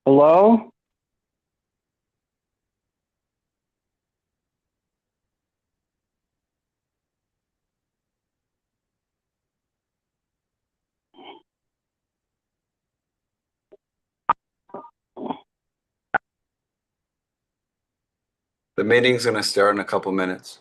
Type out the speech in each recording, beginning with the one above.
Hello? The meeting's gonna start in a couple minutes.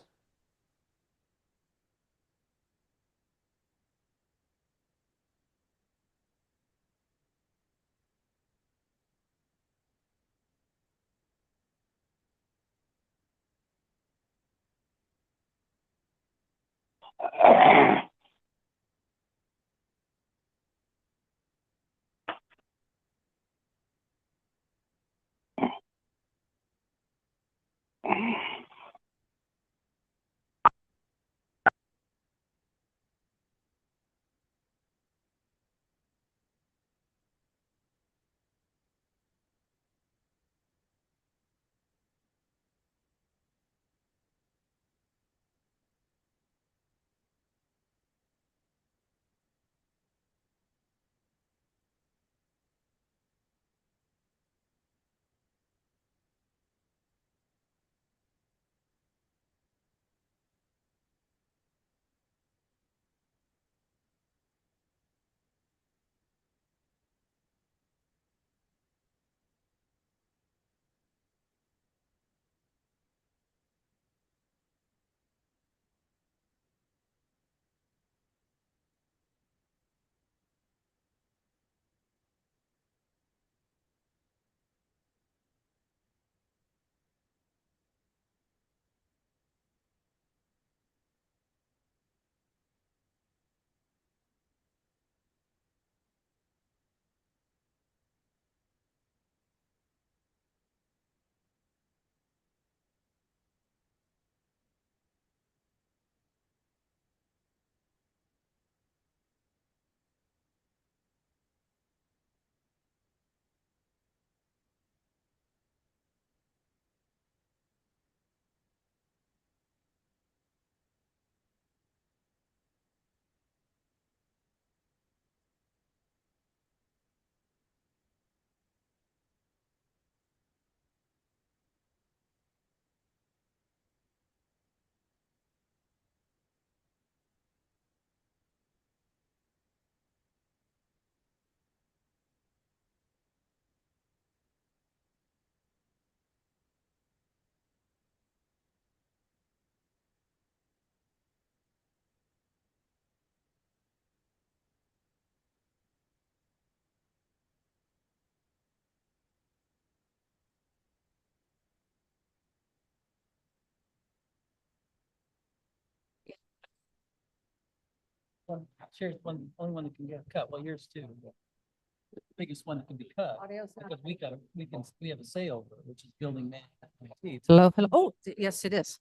Sherry's only one that can get cut. Well, yours too. The biggest one that can be cut. Because we have a say over it, which is building man. Hello, hello. Oh, yes, it is.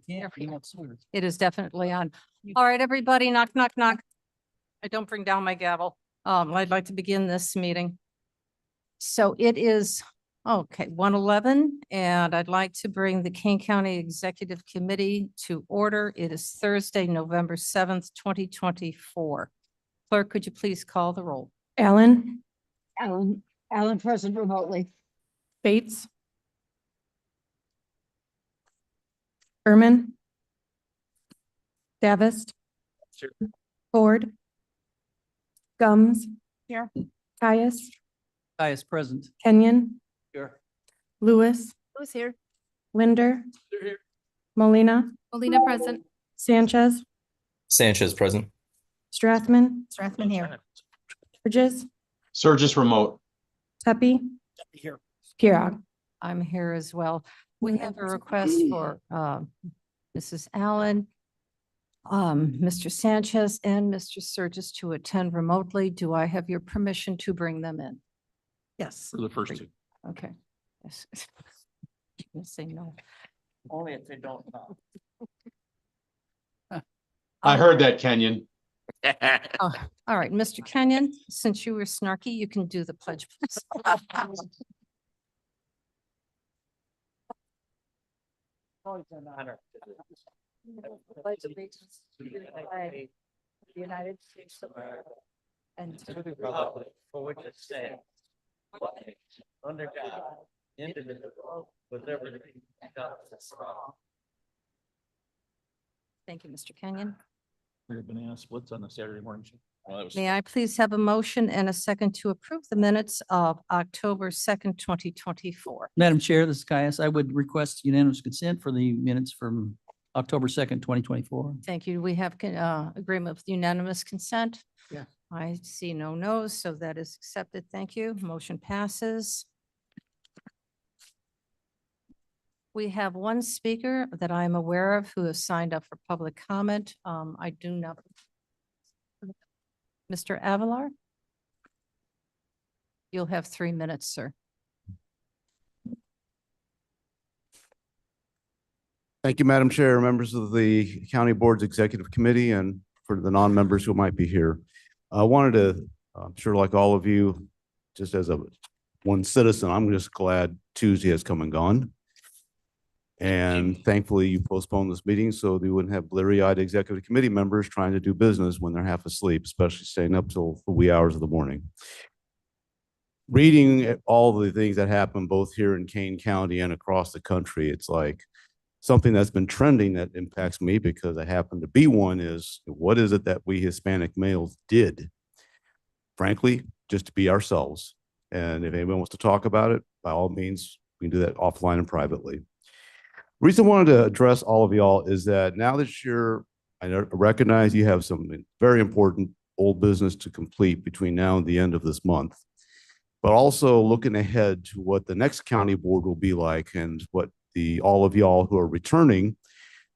You want sewers. It is definitely on. All right, everybody, knock, knock, knock. I don't bring down my gavel. I'd like to begin this meeting. So it is, okay, 1:11, and I'd like to bring the Kane County Executive Committee to order. It is Thursday, November 7th, 2024. Clerk, could you please call the roll? Allen, Allen present remotely. Bates? Berman. Davis. Sure. Ford. Gums. Here. Caius, Highest present. Kenyon, Sure. Lewis, Who's here? Linder, They're here. Molina, Molina present. Sanchez, Sanchez present. Strathman, Strathman here. Surges, remote. Tuppy, Here. Pirog. I'm here as well. We have a request for Mrs. Allen, Mr. Sanchez and Mr. Surges to attend remotely. Do I have your permission to bring them in? Yes. For the first two. Okay. Yes. You can say no. Only if they don't know. I heard that, Kenyon. Oh, all right, Mr. Kenyon, since you were snarky, you can do the pledge, please. Always an honor. Pledge allegiance to the flag of the United States of America and to the republic For which it stands, Under God, indivisible, with liberty and justice for all. Thank you, Mr. Kenyon. We're gonna ask what's on the Saturday morning show. Well, that was- May I please have a motion and a second to approve the minutes of October 2nd, 2024? Madam Chair, this is Caius. I would request unanimous consent for the minutes from October 2nd, 2024. Thank you. We have agreement with unanimous consent. Yeah. I see no no's, so that is accepted. Thank you. Motion passes. We have one speaker that I am aware of who has signed up for public comment. I do not. Mr. Avalar? You'll have 3 minutes, sir. Thank you, Madam Chair, members of the County Board's Executive Committee, and for the non-members who might be here. I wanted to, I'm sure like all of you, just as one citizen, I'm just glad Tuesday has come and gone. And thankfully you postponed this meeting so that we wouldn't have bleary-eyed Executive Committee members trying to do business when they're half asleep, especially staying up till the wee hours of the morning. Reading all the things that happen both here in Kane County and across the country, it's like something that's been trending that impacts me because I happen to be one is, what is it that we Hispanic males did? Frankly, just to be ourselves. And if anyone wants to talk about it, by all means, we can do that offline and privately. Reason I wanted to address all of y'all is that now that I recognize you have some very important old business to complete between now and the end of this month, but also looking ahead to what the next county board will be like and what all of y'all who are returning,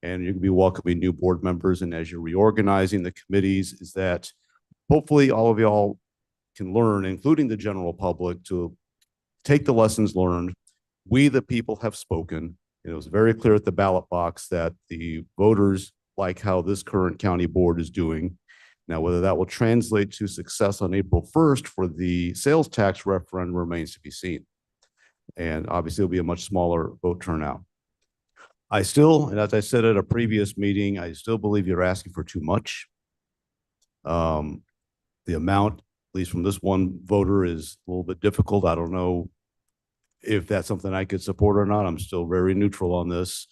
and you're gonna be welcoming new board members. And as you're reorganizing the committees, is that hopefully all of y'all can learn, including the general public, to take the lessons learned. We, the people, have spoken. It was very clear at the ballot box that the voters like how this current county board is doing. Now, whether that will translate to success on April 1st for the sales tax referendum remains to be seen. And obviously it'll be a much smaller vote turnout. I still, and as I said at a previous meeting, I still believe you're asking for too much. The amount, at least from this one voter, is a little bit difficult. I don't know if that's something I could support or not. I'm still very neutral on this.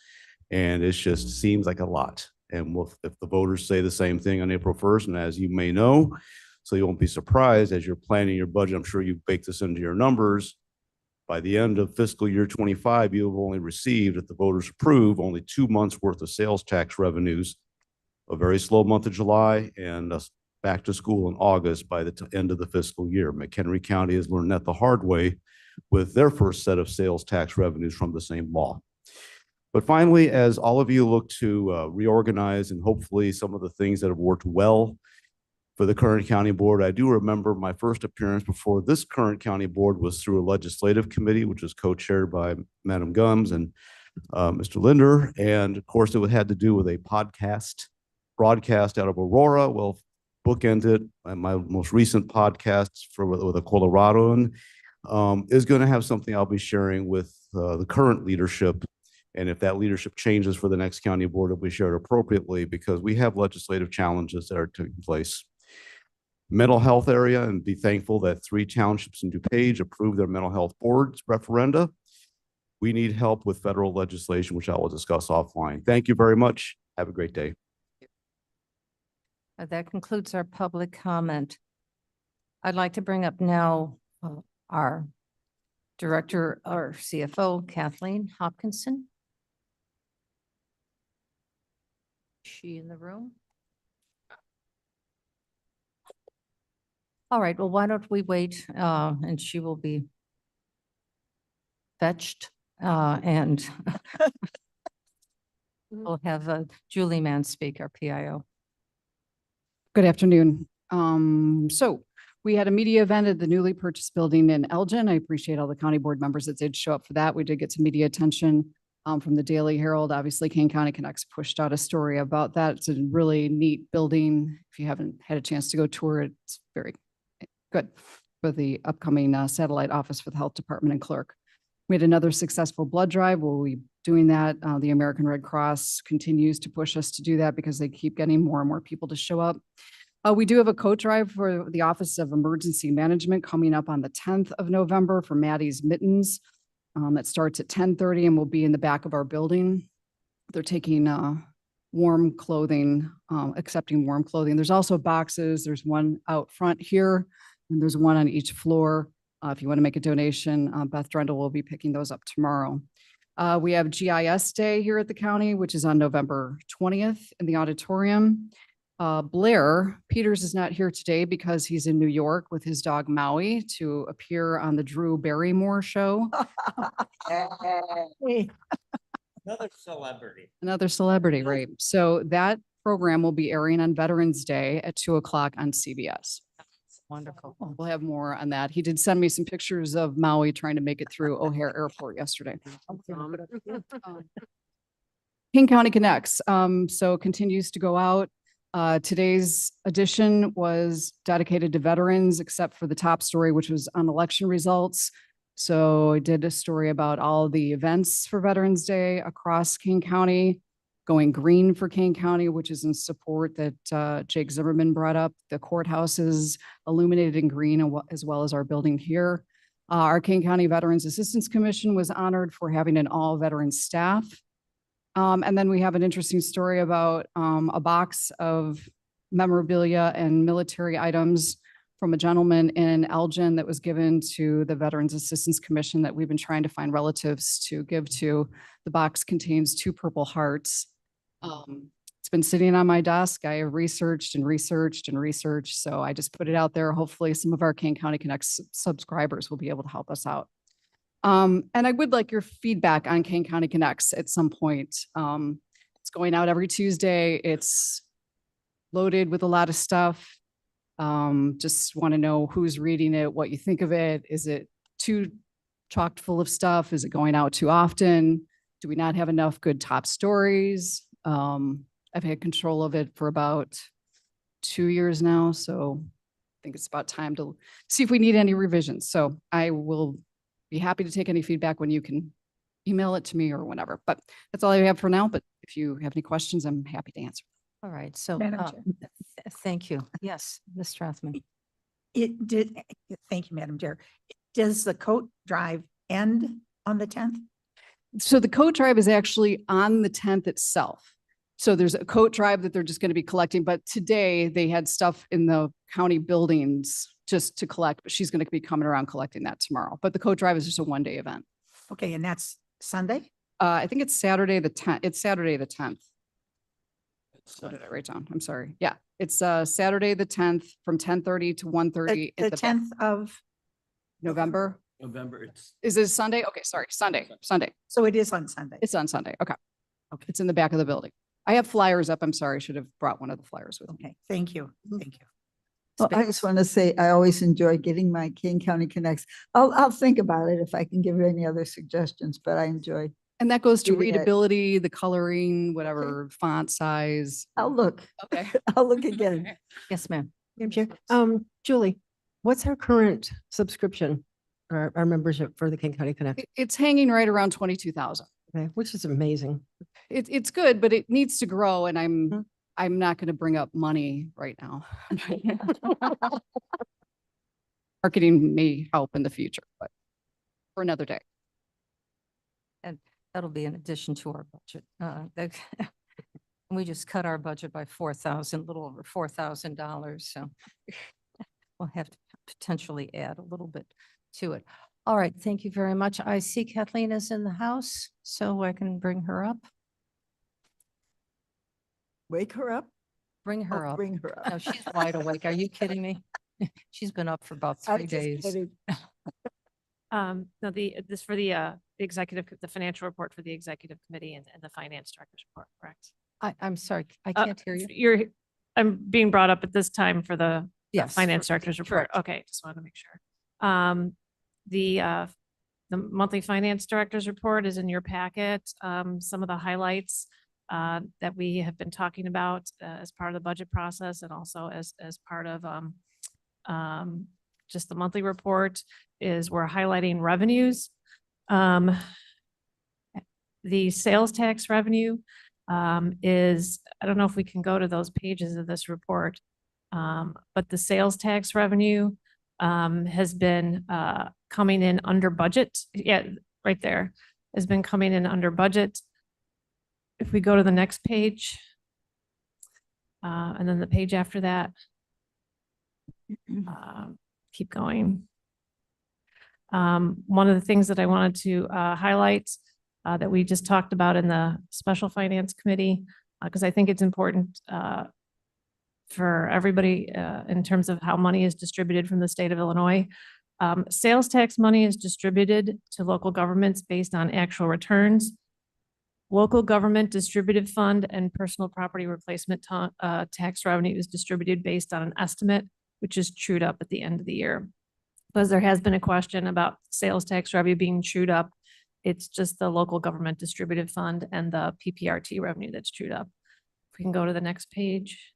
And it just seems like a lot. And if the voters say the same thing on April 1st, and as you may know, so you won't be surprised as you're planning your budget, I'm sure you've baked this into your numbers. By the end of fiscal year 25, you have only received, if the voters approve, only 2 months worth of sales tax revenues, a very slow month of July, and back to school in August by the end of the fiscal year. McHenry County has learned that the hard way with their first set of sales tax revenues from the same law. But finally, as all of you look to reorganize and hopefully some of the things that have worked well for the current county board, I do remember my first appearance before this current county board was through a legislative committee, which was co-chaired by Madam Gumbs and Mr. Linder. And of course, it had to do with a broadcast out of Aurora. Well, bookended my most recent podcasts with a Coloradoan is going to have something I'll be sharing with the current leadership. And if that leadership changes for the next county board, it'll be shared appropriately because we have legislative challenges that are taking place. Mental health area, and be thankful that 3 townships in DuPage approved their mental health boards referenda. We need help with federal legislation, which I will discuss offline. Thank you very much. Have a great day. That concludes our public comment. I'd like to bring up now our Director, our CFO, Kathleen Hopkinson. Is she in the room? All right, well, why don't we wait and she will be fetched and we'll have Julie Mann speak, our PIO. Good afternoon. So we had a media event at the newly purchased building in Elgin. I appreciate all the county board members that did show up for that. We did get some media attention from the Daily Herald. Obviously, Kane County Connects pushed out a story about that. It's a really neat building. If you haven't had a chance to go tour it, it's very good for the upcoming satellite office for the health department and clerk. We had another successful blood drive. We'll be doing that. The American Red Cross continues to push us to do that because they keep getting more and more people to show up. We do have a coat drive for the Office of Emergency Management coming up on the 10th of November for Maddie's Mittens. That starts at 10:30 and will be in the back of our building. They're taking warm clothing, accepting warm clothing. There's also boxes. There's one out front here and there's one on each floor. If you want to make a donation, Beth Drendel will be picking those up tomorrow. We have GIS Day here at the county, which is on November 20th in the auditorium. Blair Peters is not here today because he's in New York with his dog Maui to appear on the Drew Barrymore show. Another celebrity. Another celebrity, right? So that program will be airing on Veterans Day at 2 o'clock on CBS. Wonderful. We'll have more on that. He did send me some pictures of Maui trying to make it through O'Hare Airport yesterday. King County Connects, so continues to go out. Today's edition was dedicated to veterans, except for the top story, which was on election results. So I did a story about all the events for Veterans Day across King County, going green for King County, which is in support that Jake Zimmerman brought up. The courthouse is illuminated in green as well as our building here. Our King County Veterans Assistance Commission was honored for having an all veteran staff. And then we have an interesting story about a box of memorabilia and military items from a gentleman in Elgin that was given to the Veterans Assistance Commission that we've been trying to find relatives to give to. The box contains 2 Purple Hearts. It's been sitting on my desk. I have researched and researched and researched. So I just put it out there. Hopefully some of our King County Connect subscribers will be able to help us out. And I would like your feedback on King County Connects at some point. It's going out every Tuesday. It's loaded with a lot of stuff. Just want to know who's reading it, what you think of it. Is it too chocked full of stuff? Is it going out too often? Do we not have enough good top stories? I've had control of it for about 2 years now, so I think it's about time to see if we need any revisions. So I will be happy to take any feedback when you can email it to me or whenever. But that's all I have for now. But if you have any questions, I'm happy to answer. All right, so, Madam Chair. thank you. Yes, Ms. Strathman. It did, thank you, Madam Chair. Does the coat drive end on the 10th? So the coat drive is actually on the 10th itself. So there's a coat drive that they're just going to be collecting, but today they had stuff in the county buildings just to collect, but she's going to be coming around collecting that tomorrow. But the coat drive is just a 1-day event. Okay, and that's Sunday? I think it's Saturday the 10th. It's Saturday the 10th. What did I write down? I'm sorry. Yeah, it's Saturday the 10th from 10:30 to 1:30. The 10th of, November. November, it's. Is it Sunday? Okay, sorry, Sunday. so it is on Sunday. It's on Sunday. Okay. Okay. It's in the back of the building. I have flyers up. I'm sorry. I should have brought one of the flyers with me. Okay, thank you, thank you. Well, I just want to say, I always enjoy getting my King County Connects. I'll think about it if I can give you any other suggestions, but I enjoy. And that goes to Reading it. readability, the coloring, whatever font size. I'll look, Okay. I'll look again. Yes, ma'am. Madam Chair, Julie, what's our current subscription or our membership for the King County Connect? It's hanging right around 22,000. Okay, which is amazing. It's good, but it needs to grow and Mhm. I'm not going to bring up money right now. Marketing may help in the future, but for another day. That'll be in addition to our budget. We just cut our budget by 4,000, a little over $4,000. So we'll have to potentially add a little bit to it. All right, thank you very much. I see Kathleen is in the house, so I can bring her up. Wake her up. Bring Oh, her up. Bring her No, up. she's wide awake. Are you kidding me? She's been up for about I'm 3 just days. kidding. No, this for the executive, the financial report for the executive committee and the finance director's report, correct? I'm sorry, I Uh, can't hear you. I'm being brought up at this time for the Yes. finance director's report. correct. Okay, just wanted to make sure. The monthly finance director's report is in your packet. Some of the highlights that we have been talking about as part of the budget process and also as part of just the monthly report is we're highlighting revenues. The sales tax revenue is, I don't know if we can go to those pages of this report. But the sales tax revenue has been coming in under budget. Yeah, right there, has been coming in under budget. If we go to the next page, and then the page after that, keep going. One of the things that I wanted to highlight that we just talked about in the Special Finance Committee, because I think it's important for everybody in terms of how money is distributed from the state of Illinois. Sales tax money is distributed to local governments based on actual returns. Local government distributive fund and personal property replacement tax revenue is distributed based on an estimate, which is trued up at the end of the year. Because there has been a question about sales tax revenue being trued up. It's just the local government distributive fund and the PPRT revenue that's trued up. If we can go to the next page.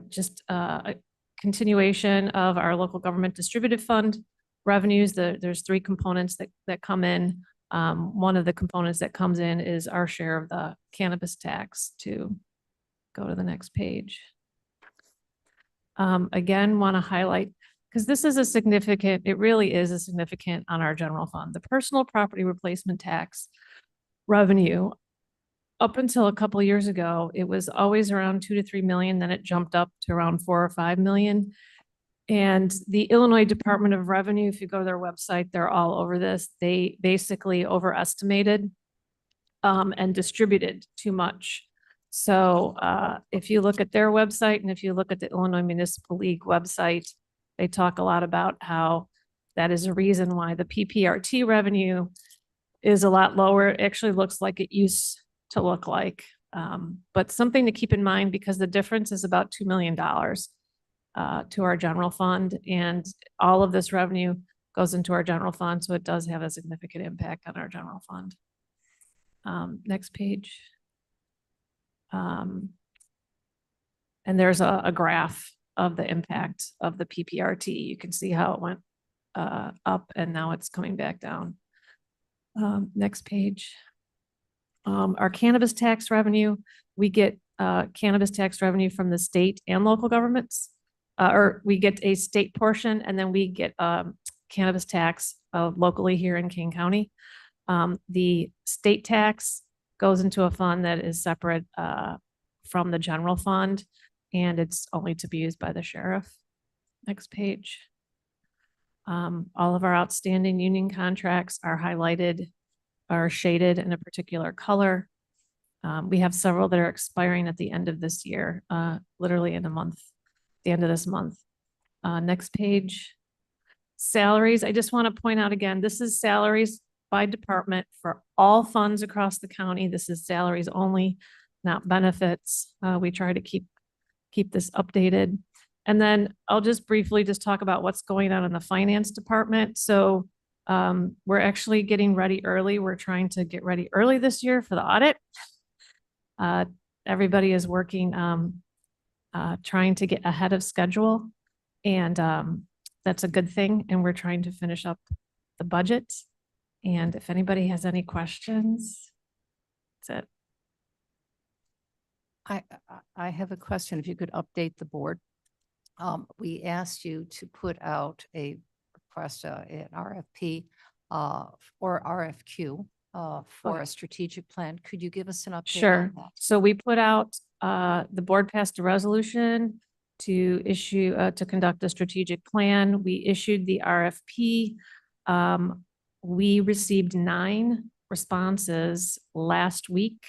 Just a continuation of our local government distributive fund revenues. There's three components that come in. One of the components that comes in is our share of the cannabis tax. To go to the next page. Again, want to highlight, because this is a significant, it really is a significant on our general fund. The personal property replacement tax revenue, up until a couple of years ago, it was always around 2 to 3 million. Then it jumped up to around 4 or 5 million. And the Illinois Department of Revenue, if you go to their website, they're all over this. They basically overestimated and distributed too much. So if you look at their website and if you look at the Illinois Municipal League website, they talk a lot about how that is a reason why the PPRT revenue is a lot lower. It actually looks like it used to look like. But something to keep in mind, because the difference is about $2 million to our general fund, and all of this revenue goes into our general fund. So it does have a significant impact on our general fund. Next page. And there's a graph of the impact of the PPRT. You can see how it went up and now it's coming back down. Next page. Our cannabis tax revenue, we get cannabis tax revenue from the state and local governments, or we get a state portion and then we get cannabis tax locally here in Kane County. The state tax goes into a fund that is separate from the general fund, and it's only to be used by the sheriff. Next page. All of our outstanding union contracts are highlighted, are shaded in a particular color. We have several that are expiring at the end of this year, literally in a month, the end of this month. Next page. Salaries. I just want to point out again, this is salaries by department for all funds across the county. This is salaries only, not benefits. We try to keep this updated. And then I'll just briefly just talk about what's going on in the finance department. So we're actually getting ready early. We're trying to get ready early this year for the audit. Everybody is working, trying to get ahead of schedule, and that's a good thing. And we're trying to finish up the budget. And if anybody has any questions, that's it. I have a question. If you could update the board. We asked you to put out a request, an RFP or RFQ for Okay. a strategic plan. Could you give us an update Sure. on that? So we put out, the board passed a resolution to issue, to conduct a strategic plan. We issued the RFP. We received 9 responses last week.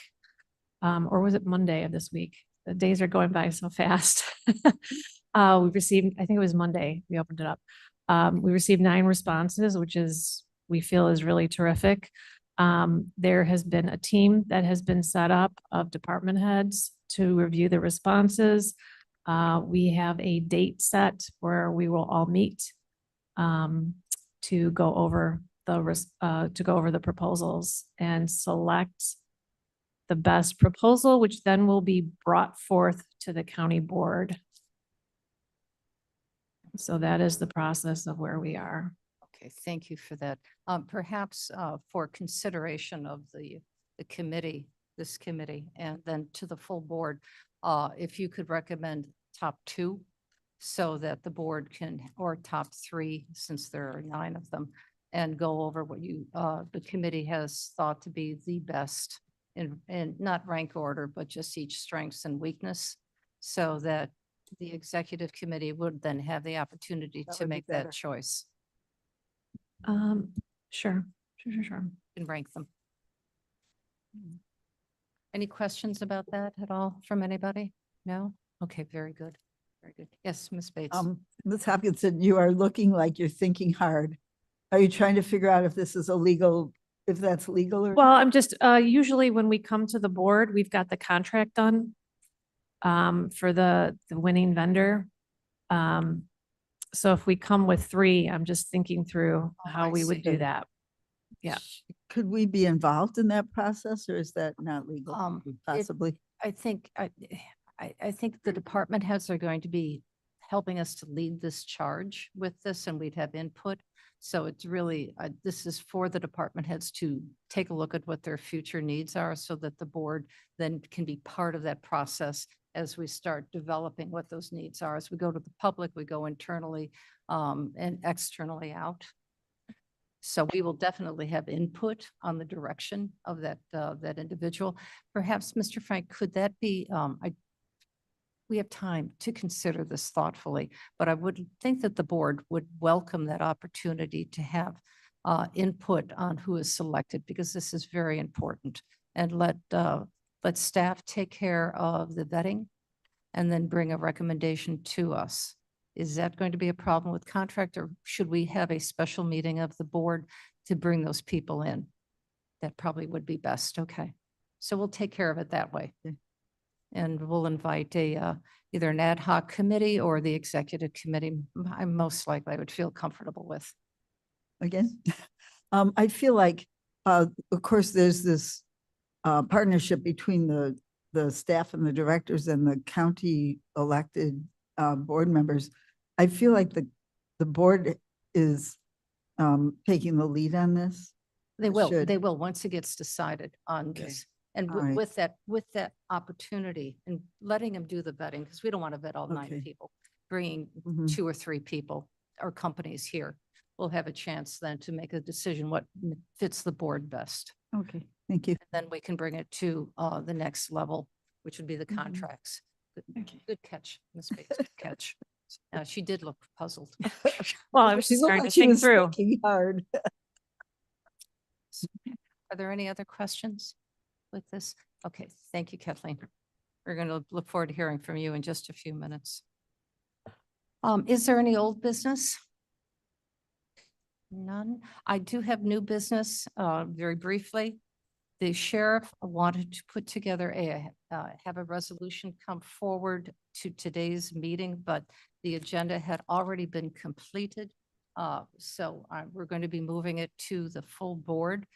Or was it Monday of this week? The days are going by so fast. We received, I think it was Monday, we opened it up. We received 9 responses, which is, we feel is really terrific. There has been a team that has been set up of department heads to review the responses. We have a date set where we will all meet to go over the proposals and select the best proposal, which then will be brought forth to the county board. So that is the process of where we are. Okay, thank you for that. Perhaps for consideration of the committee, this committee, and then to the full board, if you could recommend top two so that the board can, or top three, since there are 9 of them, and go over what you, the committee has thought to be the best in not rank order, but just each strengths and weakness, so that the executive committee would then have the opportunity That to would be make better. that choice Sure. and rank them. Any questions about that at all from anybody? No? Okay, very good. Very good. Yes, Ms. Bates. Ms. Hopkinson, you are looking like you're thinking hard. Are you trying to figure out if this is illegal, if that's legal or? Well, I'm just, usually when we come to the board, we've got the contract done for the winning vendor. So if we come with 3, I'm just thinking through how I we would see. do that. Yeah. Could we be involved in that process or is that not legal? Possibly. I think, I think the department heads are going to be helping us to lead this charge with this, and we'd have input. So it's really, this is for the department heads to take a look at what their future needs are, so that the board then can be part of that process as we start developing what those needs are. As we go to the public, we go internally and externally out. So we will definitely have input on the direction of that, that individual. Perhaps, Mr. Frank, could that be, we have time to consider this thoughtfully, but I would think that the board would welcome that opportunity to have input on who is selected, because this is very important. And let staff take care of the vetting and then bring a recommendation to us. Is that going to be a problem with contract, or should we have a special meeting of the board to bring those people in? That probably would be best. Okay. So we'll take care of it that way. And we'll invite either an ad hoc committee or the executive committee. I'm most likely I would feel comfortable with. Again, I feel like, of course, there's this partnership between the staff and the directors and the county elected board members. I feel like the board is taking the lead on this. They It will, should. they will, once it gets decided on Okay. this. And All right. with that opportunity and letting them do the vetting, because we don't want to vet all 9 Okay. people, bringing Mhm. 2 or 3 people or companies here, we'll have a chance then to make a decision what fits the board best. Okay, thank you. And then we can bring it to the next level, which would be the Mhm. contracts. Good catch, Ms. Bates, good catch. She did look puzzled. Well, I was She just looked trying to like she think was through. thinking hard. Are there any other questions with this? Okay, thank you, Kathleen. We're going to look forward to hearing from you in just a few minutes. Is there any old business? None. I do have new business, very briefly. The sheriff wanted to put together have a resolution come forward to today's meeting, but the agenda had already been completed. So we're going to be moving it to the full board.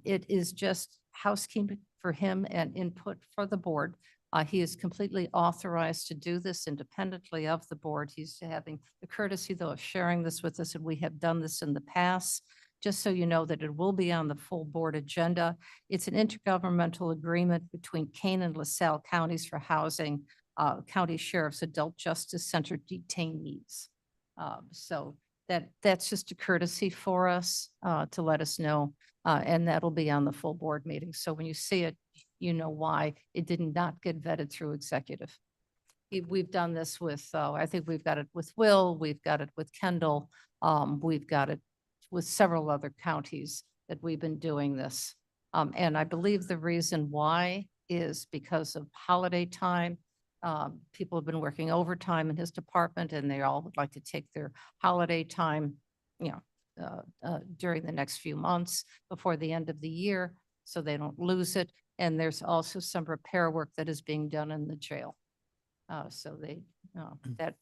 It is just housekeeping for him and input for the board. He is completely authorized to do this independently of the board. He's having the courtesy, though, of sharing this with us, and we have done this in the past. Just so you know that it will be on the full board agenda. It's an intergovernmental agreement between Kane and LaSalle counties for housing county sheriff's adult justice center detainees. So that's just a courtesy for us to let us know, and that'll be on the full board meeting. So when you see it, you know why it did not get vetted through executive. We've done this with, I think we've got it with Will, we've got it with Kendall, we've got it with several other counties that we've been doing this. And I believe the reason why is because of holiday time. People have been working overtime in his department, and they all would like to take their holiday time, during the next few months before the end of the year, so they don't lose it. And there's also some repair work that is being done in the jail. So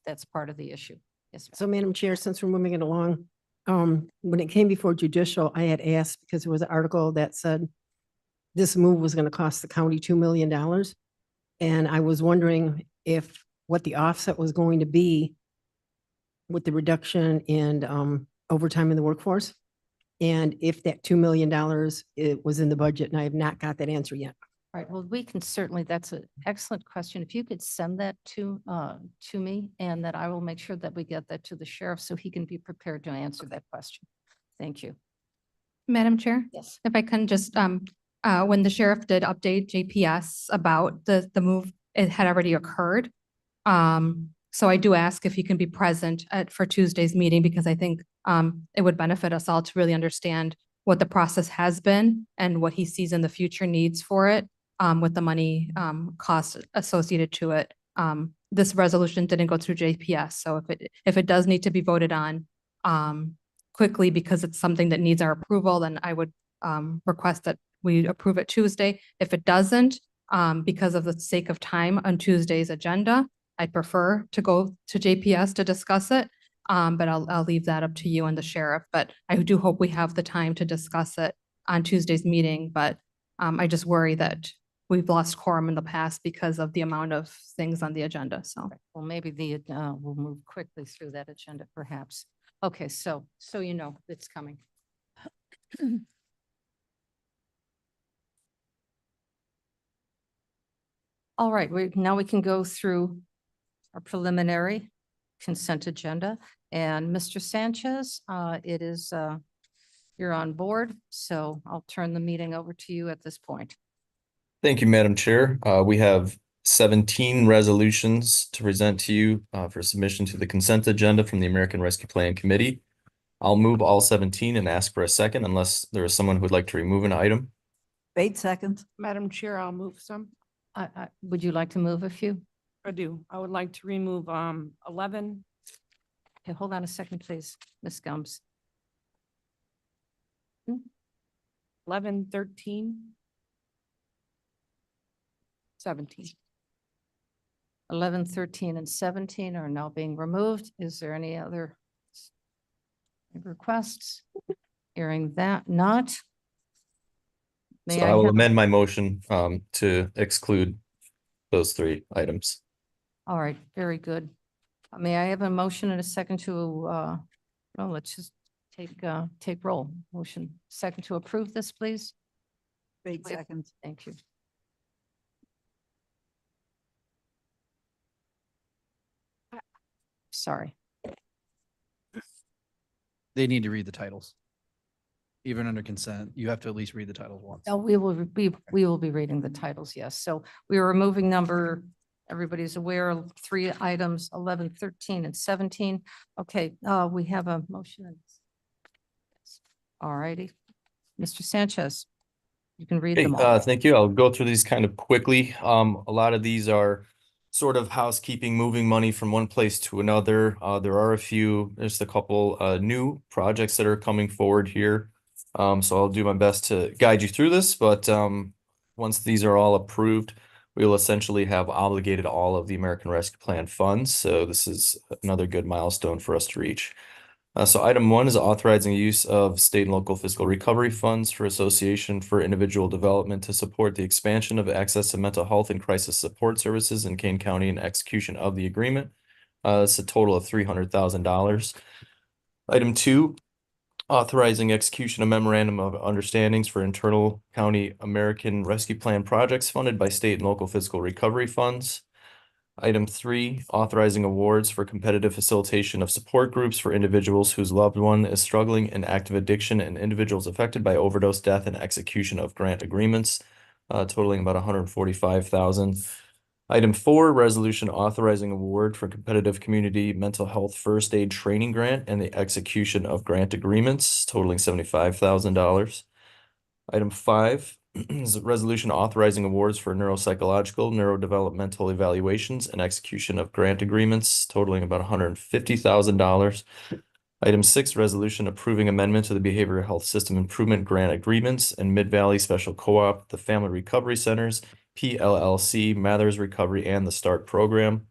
that's part of the issue. Yes, ma'am. So Madam Chair, since we're moving it along, when it came before judicial, I had asked because there was an article that said this move was going to cost the county $2 million. And I was wondering if what the offset was going to be with the reduction in overtime in the workforce. And if that $2 million it was in the budget, and I have not got that answer yet. right, well, we can certainly, that's an excellent question. If you could send that to me, and that I will make sure that we get that to the sheriff so he can be prepared to answer that question. Thank you. Madam Chair, Yes. if I can just, when the sheriff did update JPS about the move, it had already occurred. So I do ask if he can be present for Tuesday's meeting, because I think it would benefit us all to really understand what the process has been and what he sees in the future needs for it, with the money costs associated to it. This resolution didn't go through JPS, so if it does need to be voted on quickly because it's something that needs our approval, then I would request that we approve it Tuesday. If it doesn't, because of the sake of time on Tuesday's agenda, I'd prefer to go to JPS to discuss it. But I'll leave that up to you and the sheriff. But I do hope we have the time to discuss it on Tuesday's meeting. But I just worry that we've lost quorum in the past because of the amount of things on the agenda. So Well, maybe we'll move quickly through that agenda perhaps. Okay, so you know it's coming. All right, now we can go through our preliminary consent agenda. And Mr. Sanchez, it is, you're on board, so I'll turn the meeting over to you at this point. Thank you, Madam Chair. We have 17 resolutions to present to you for submission to the consent agenda from the American Rescue Plan Committee. I'll move all 17 and ask for a second unless there is someone who would like to remove an item. Wait seconds. Madam Chair, I'll move some. Would you like to move a few? I do. I would like to remove 11, Okay, hold on a second, please, Ms. Gums. 11, 13, 17. 11, 13, and 17 are now being removed. Is there any other requests? Hearing that not. May So I will have- amend my motion to exclude those 3 items. All right, very good. May I have a motion and a second to, well, let's just take roll. Motion second to approve this, please. Wait seconds. Thank you. Sorry. They need to read the titles. Even under consent, you have to at least read the titles once. No, we will be reading the titles, yes. So we are removing everybody's aware of 3 items, 11, 13, and 17. Okay, we have a motion. All righty. Mr. Sanchez, you can read Okay, them all. thank you. I'll go through these kind of quickly. A lot of these are sort of housekeeping, moving money from one place to another. There are just a couple new projects that are coming forward here. So I'll do my best to guide you through this, but once these are all approved, we will essentially have obligated all of the American Rescue Plan funds. So this is another good milestone for us to reach. So item 1 is authorizing use of state and local fiscal recovery funds for Association for Individual Development to support the expansion of access to mental health and crisis support services in Kane County and execution of the agreement. It's a total of $300,000. Item 2, authorizing execution of memorandum of understandings for internal county American Rescue Plan projects funded by state and local fiscal recovery funds. Item 3, authorizing awards for competitive facilitation of support groups for individuals whose loved one is struggling in active addiction and individuals affected by overdose death and execution of grant agreements, totaling about $145,000. Item 4, resolution authorizing award for competitive community mental health first aid training grant and the execution of grant agreements, totaling $75,000. Item 5 is a resolution authorizing awards for neuropsychological, neurodevelopmental evaluations and execution of grant agreements totaling about $150,000. Item 6, resolution approving amendment to the Behavioral Health System Improvement Grant Agreements and Mid-Valley Special Co-op, the Family Recovery Centers, PLLC, Mathers Recovery, and the START program.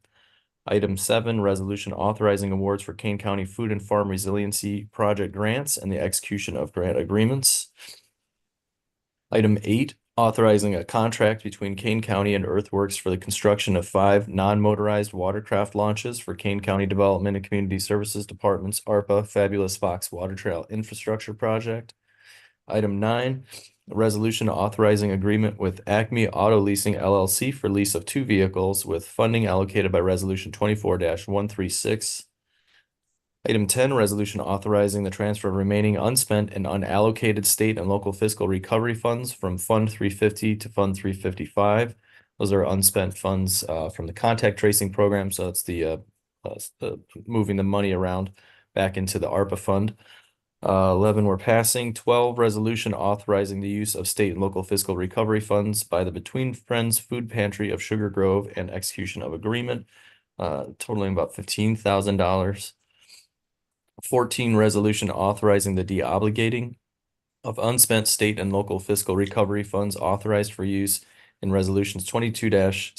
Item 7, resolution authorizing awards for Kane County Food and Farm Resiliency Project grants and the execution of grant agreements. Item 8, authorizing a contract between Kane County and Earthworks for the construction of 5 non-motorized watercraft launches for Kane County Development and Community Services Department's ARPA Fabulous Fox Water Trail Infrastructure Project. Item 9, a resolution authorizing agreement with Acme Auto Leasing LLC for lease of 2 vehicles with funding allocated by resolution 24-136. Item 10, resolution authorizing the transfer of remaining unspent and unallocated state and local fiscal recovery funds from Fund 350 to Fund 355. Those are unspent funds from the contact tracing program, so it's the moving the money around back into the ARPA fund. 11, we're passing. 12, resolution authorizing the use of state and local fiscal recovery funds by the Between Friends Food Pantry of Sugar Grove and execution of agreement, totaling about $15,000. 14, resolution authorizing the deobligating of unspent state and local fiscal recovery funds authorized for use in resolutions 22-66,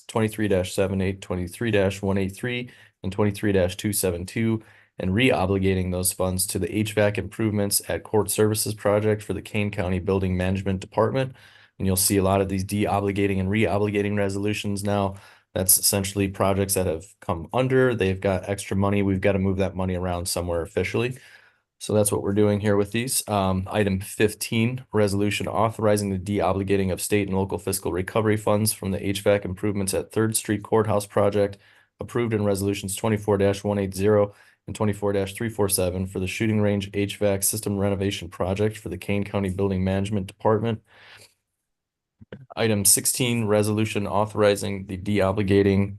23-78, 23-183, and 23-272, and re-obligating those funds to the HVAC improvements at Court Services Project for the Kane County Building Management Department. And you'll see a lot of these de-obligating and re-obligating resolutions now. That's essentially projects that have come under, they've got extra money, we've got to move that money around somewhere officially. So that's what we're doing here with these. Item 15, resolution authorizing the de-obligating of state and local fiscal recovery funds from the HVAC improvements at Third Street Courthouse Project, approved in resolutions 24-180 and 24-347 for the shooting range HVAC system renovation project for the Kane County Building Management Department. Item 16, resolution authorizing the de-obligating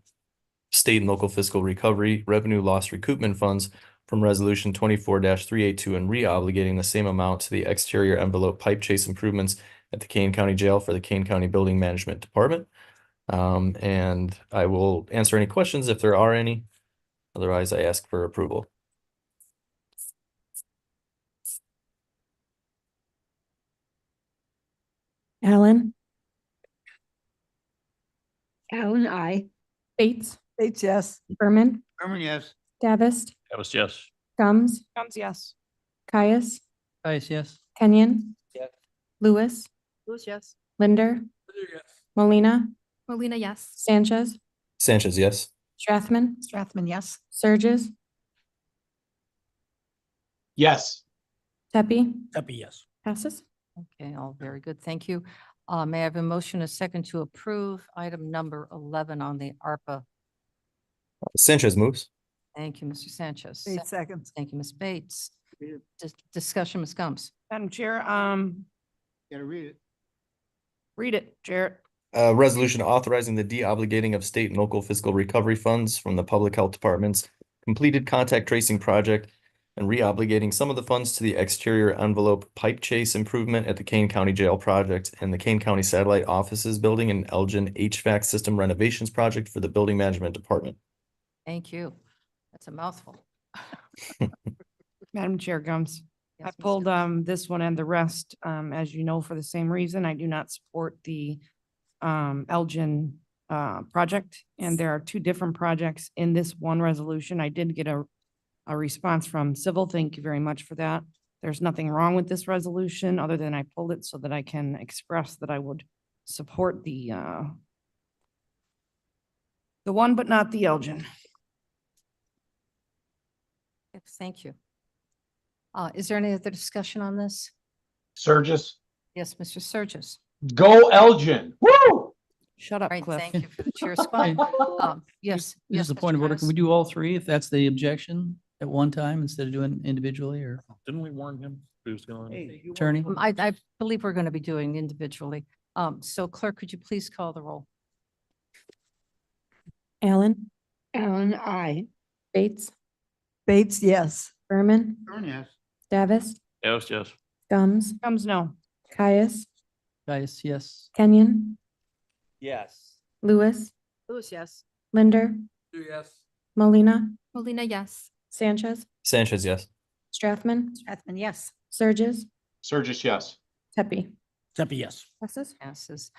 state and local fiscal recovery revenue loss recoupment funds from resolution 24-382 and re-obligating the same amount to the exterior envelope pipe chase improvements at the Kane County Jail for the Kane County Building Management Department. And I will answer any questions if there are any. Otherwise, I ask for approval. Alan, Allen, I. Bates, Bates, yes. Berman, Herman, yes. Davis, Davis, yes. Gums, Gums, yes. Caius, Caius, yes. Kenyon. Yes. Lewis, Lewis, yes. Linder, Molina, Molina, yes. Sanchez, Sanchez, yes. Strathman, Strathman, yes. Surges, Yes. Tepe, Happy, yes. passes. Okay, all very good. Thank you. May I have a motion, a second to approve item number 11 on the ARPA? Sanchez moves. Thank you, Mr. Sanchez. Bates, seconds. Thank you, Ms. Bates. Discussion, Ms. Gums. Madam Chair, Gotta read it. read it, Jarrett. Resolution authorizing the de-obligating of state and local fiscal recovery funds from the Public Health Department's completed contact tracing project and re-obligating some of the funds to the exterior envelope pipe chase improvement at the Kane County Jail project and the Kane County Satellite Offices Building and Elgin HVAC System Renovations Project for the Building Management Department. Thank you. That's a mouthful. Madam Chair, Gums. I Yes, Mr. pulled this one and the rest, as you know, for the same reason. I do not support the Elgin project. And there are 2 different projects in this one resolution. I did get a response from Civil. Thank you very much for that. There's nothing wrong with this resolution other than I pulled it so that I can express that I would support the one, but not the Elgin. Yes, thank you. Is there any other discussion on this? Surges. Yes, Mr. Surges. Go Elgin. Woo! Shut up, Right, Cliff. thank you for the cheer squad. Yes. This yes, is the Mr. point of order. Can Travis. we do all 3 if that's the objection at one time instead of doing individually or Didn't we warn him? He was going. attorney? I believe we're going to be doing individually. So clerk, could you please call the roll? Allen, Allen, I. Bates, Bates, yes. Berman, Yes. Davis, Yes, yes. Gums, Gums, no. Caius, Caius, yes. Kenyon, Yes. Lewis, Lewis, yes. Linder, Yes. Molina, Molina, yes. Sanchez, Sanchez, yes. Strathman, Strathman, yes. Surges, Surges, yes. Tepe, Happy, yes. passes. Passes.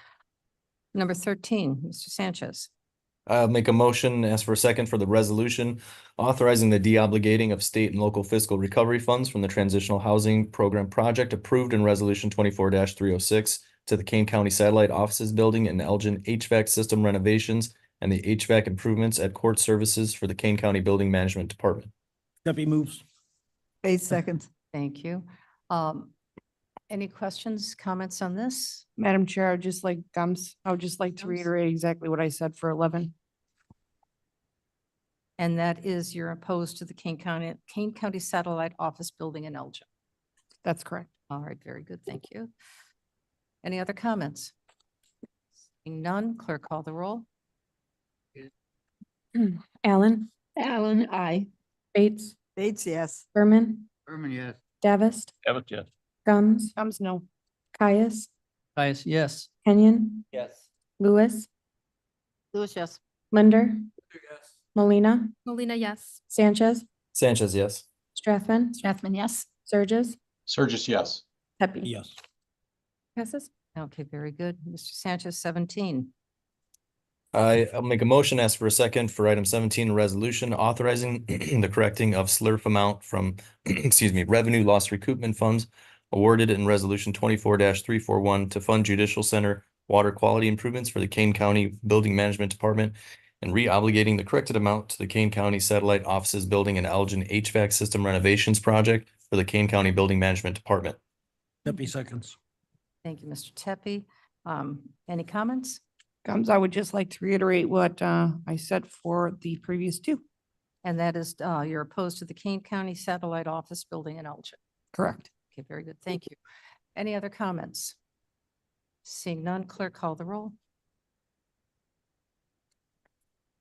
Number 13, Mr. Sanchez. I'll make a motion, ask for a second for the resolution authorizing the de-obligating of state and local fiscal recovery funds from the Transitional Housing Program project approved in resolution 24-306 to the Kane County Satellite Offices Building and Elgin HVAC System renovations and the HVAC improvements at Court Services for the Kane County Building Management Department. Happy moves. Bates, seconds. Thank you. Any questions, comments on this? Madam Chair, I'd just like I would just like to Gums? reiterate exactly what I said for 11. And that is you're opposed to the Kane County Satellite Office Building in Elgin. That's correct. All right, very good. Thank you. Any other comments? Seeing none, clerk call the roll. Allen, Allen, I. Bates, Bates, yes. Berman, Berman, yes. Davist, Davis, yes. Gums, Gums, no. Caius, Caius, yes. Kenyon, Yes. Lewis, Lewis, yes. Linder, Yes. Molina, Molina, yes. Sanchez, Sanchez, yes. Strathman, Strathman, yes. Surges, Surges, yes. Pepe. Yes. Passes. Okay, very good. Mr. Sanchez, 17. I'll make a motion, ask for a second for item 17, a resolution authorizing the correcting of slurf amount from, excuse me, revenue loss recoupment funds awarded in resolution 24-341 to fund judicial center water quality improvements for the Kane County Building Management Department and re-obligating the corrected amount to the Kane County Satellite Offices Building and Elgin HVAC System Renovations Project for the Kane County Building Management Department. 30 seconds. Thank you, Mr. Tepe. Any comments? Gums, I would just like to reiterate what I said for the previous two. And that is, you're opposed to the Kane County Satellite Office Building in Elgin. Correct. Okay, very good. Thank you. Any other comments? Seeing none, clerk call the roll.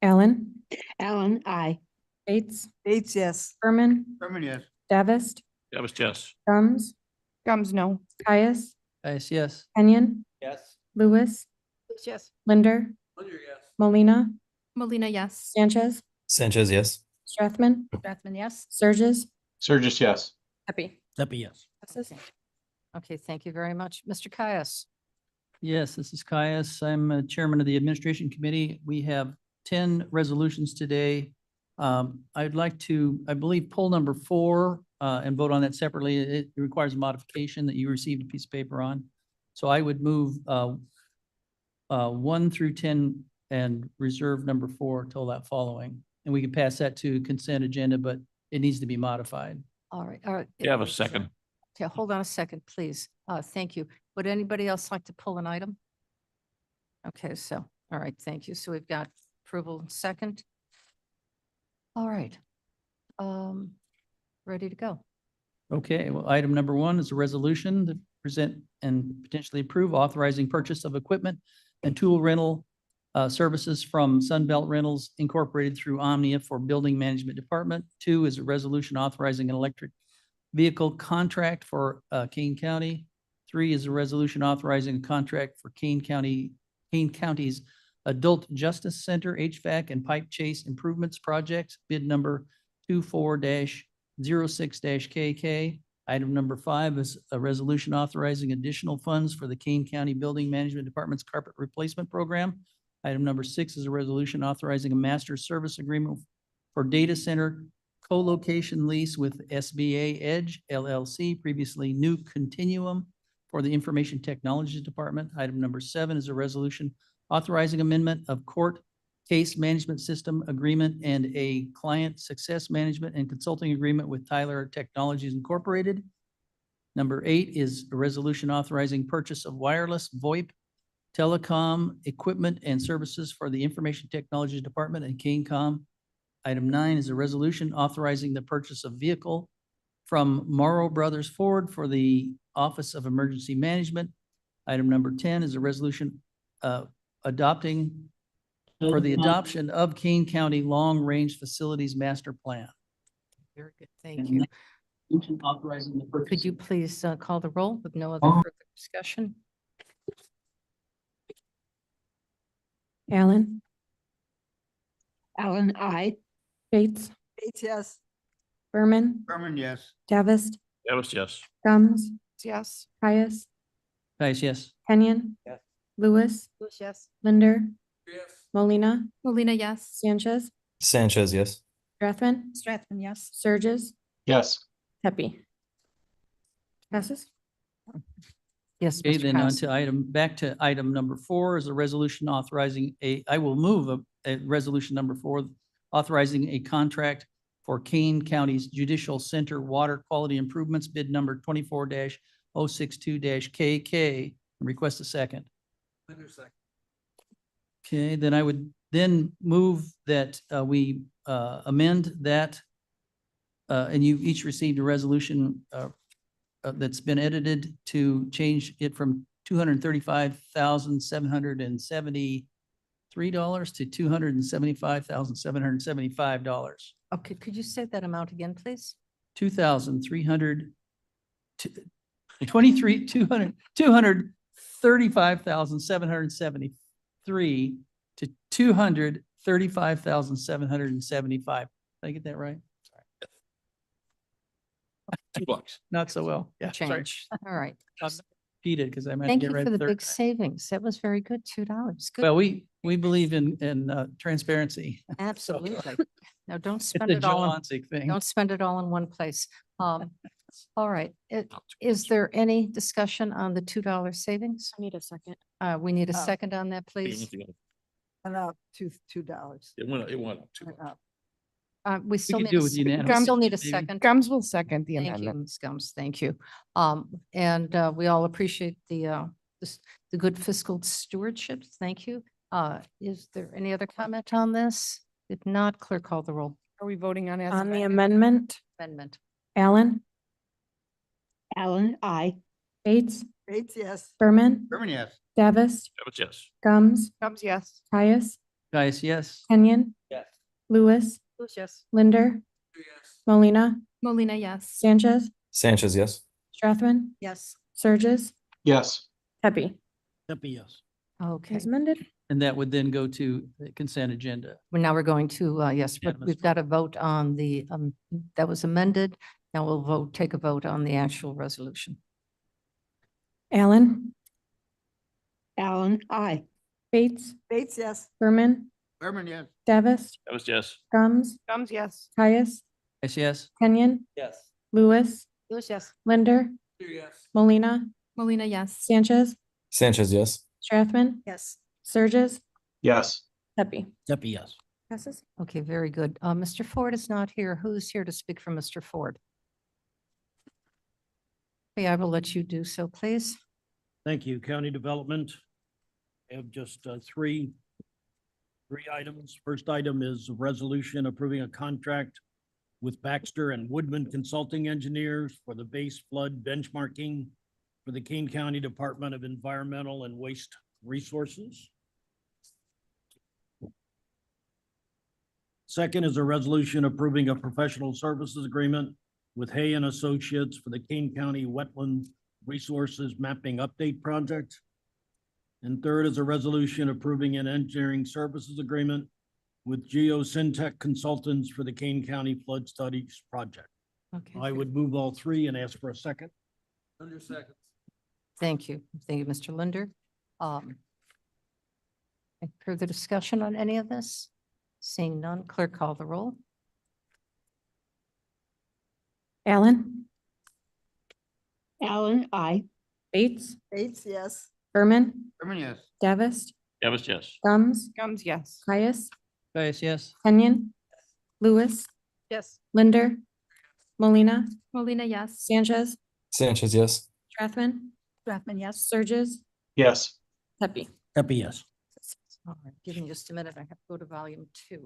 Allen, Allen, I. Bates, Bates, yes. Berman, Berman, yes. Davist, Davis, yes. Gums, Gums, no. Caius, Caius, yes. Kenyon, Yes. Lewis, Lewis, yes. Linder, Linder, yes. Molina, Molina, yes. Sanchez, Sanchez, yes. Strathman, Strathman, yes. Surges, Surges, yes. Pepe. Pepe, yes. Passes. Okay, thank you very much. Mr. Caius. Yes, this is Caius. I'm chairman of the administration committee. We have 10 resolutions today. I'd like to, I believe, pull number 4 and vote on that separately. It requires a modification that you received a piece of paper on. So I would move 1 through 10 and reserve number 4 till that following. And we can pass that to consent agenda, but it needs to be modified. All right, all right. You have a second. Okay, hold on a second, please. Thank you. Would anybody else like to pull an item? Okay, so, all right, thank you. So we've got approval and second. All right. Ready to go. Okay, well, item number 1 is a resolution to present and potentially approve authorizing purchase of equipment and tool rental services from Sunbelt Rentals Incorporated through Omnia for Building Management Department. 2 is a resolution authorizing an electric vehicle contract for Kane County. 3 is a resolution authorizing a contract for Kane County's Adult Justice Center HVAC and Pipe Chase Improvements Project, bid number 24-06-KK. Item number 5 is a resolution authorizing additional funds for the Kane County Building Management Department's carpet replacement program. Item number 6 is a resolution authorizing a master service agreement for data center co-location lease with SBA Edge LLC, previously New Continuum, for the Information Technology Department. Item number 7 is a resolution authorizing amendment of court case management system agreement and a client success management and consulting agreement with Tyler Technologies Incorporated. Number 8 is a resolution authorizing purchase of wireless VoIP telecom equipment and services for the Information Technology Department and KaneCom. Item 9 is a resolution authorizing the purchase of vehicle from Morrow Brothers Ford for the Office of Emergency Management. Item number 10 is a resolution adopting for the adoption of Kane County Long Range Facilities Master Plan. Very good, thank you. Authorizing the purchase. Could you please call the roll with no other further discussion? Allen, Allen, I. Bates, Bates, yes. Berman, Berman, yes. Davist, Davis, yes. Gums, Yes. Caius, Guys, yes. Kenyon, Yes. Lewis, Lewis, yes. Linder, Yes. Molina, Molina, yes. Sanchez, Sanchez, yes. Strathman, Strathman, yes. Surges, Yes. Pepe. Passes. Yes, Okay, Mr. then on Caius. to back to item number 4 is a resolution authorizing I will move a resolution number 4, authorizing a contract for Kane County's Judicial Center Water Quality Improvements, bid number 062-KK. Request a second. Okay, then I would then move that we amend that. And you each received a resolution that's been edited to change it from $235,773 to $275,775. Okay, could you say that amount again, please? 2,300, 235,773 to 235,775. Did I get that right? $2. Not so well. Yeah, sorry. Change. All right. Repeated because I meant to Thank get you right for the third big time. savings. That was very good, $2. Good. Well, we believe in transparency. Absolutely. Now, don't It's spend a it all, Joe in- Onsick thing. don't spend it all in one place. All right. Is there any discussion on the $2 savings? I need a second. We need a Oh. second on that, please. And up to $2. It went up $2. We still could need do a, it with we unanimous still need a maybe. second. Gums will second the Thank you, amendment. Ms. Gums. Thank you. And we all appreciate the good fiscal stewardship. Thank you. Is there any other comment on this? If not, clerk call the roll. Are we voting on as On the amended? amendment, Amendment. Allen, Allen, I. Bates, Bates, yes. Berman, Berman, yes. Davis, That was yes. Gums, Gums, yes. Caius, Guys, yes. Kenyon, Yes. Lewis, Yes. Linder, Molina, Molina, yes. Sanchez, Sanchez, yes. Strathman, Yes. Surges, Yes. Pepe. Yes. Okay. As amended. And that would then go to the consent agenda. Well, now we're going to, yes, but Unanimous we've got to vote on the, that was amended. Now we'll take a vote on the actual resolution. Allen, Allen, I. Bates, Bates, yes. Berman, Berman, yes. Davis, That was yes. Gums, Gums, yes. Caius, Yes, yes. Kenyon, Yes. Lewis, Yes. Linder, Yes. Molina, Molina, yes. Sanchez, Sanchez, yes. Strathman, Yes. Surges, Yes. Pepe. Deputy, yes. Passes. Okay, very good. Mr. Ford is not here. Who's here to speak for Mr. Ford? Okay, I will let you do so, please. Thank you. County Development. I have just three items. First item is a resolution approving a contract with Baxter and Woodman Consulting Engineers for the base flood benchmarking for the Kane County Department of Environmental and Waste Resources. Second is a resolution approving a professional services agreement with Hay and Associates for the Kane County Wetland Resources Mapping Update Project. And third is a resolution approving an engineering services agreement with GeoSyntech Consultants for the Kane County Flood Studies Project. Okay. I would move all three and ask for a second. Under seconds. Thank you. Thank you, Mr. Linder. Any further discussion on any of this? Seeing none, clerk call the roll. Allen, Allen, I. Bates, Bates, yes. Berman, Berman, yes. Davis, That was yes. Gums, Gums, yes. Caius, Guys, yes. Kenyon, Lewis, Yes. Linder, Molina, Molina, yes. Sanchez, Sanchez, yes. Strathman, Strathman, yes. Surges, Yes. Pepe. Happy yes. All right, give me just a minute. I have to go to volume 2.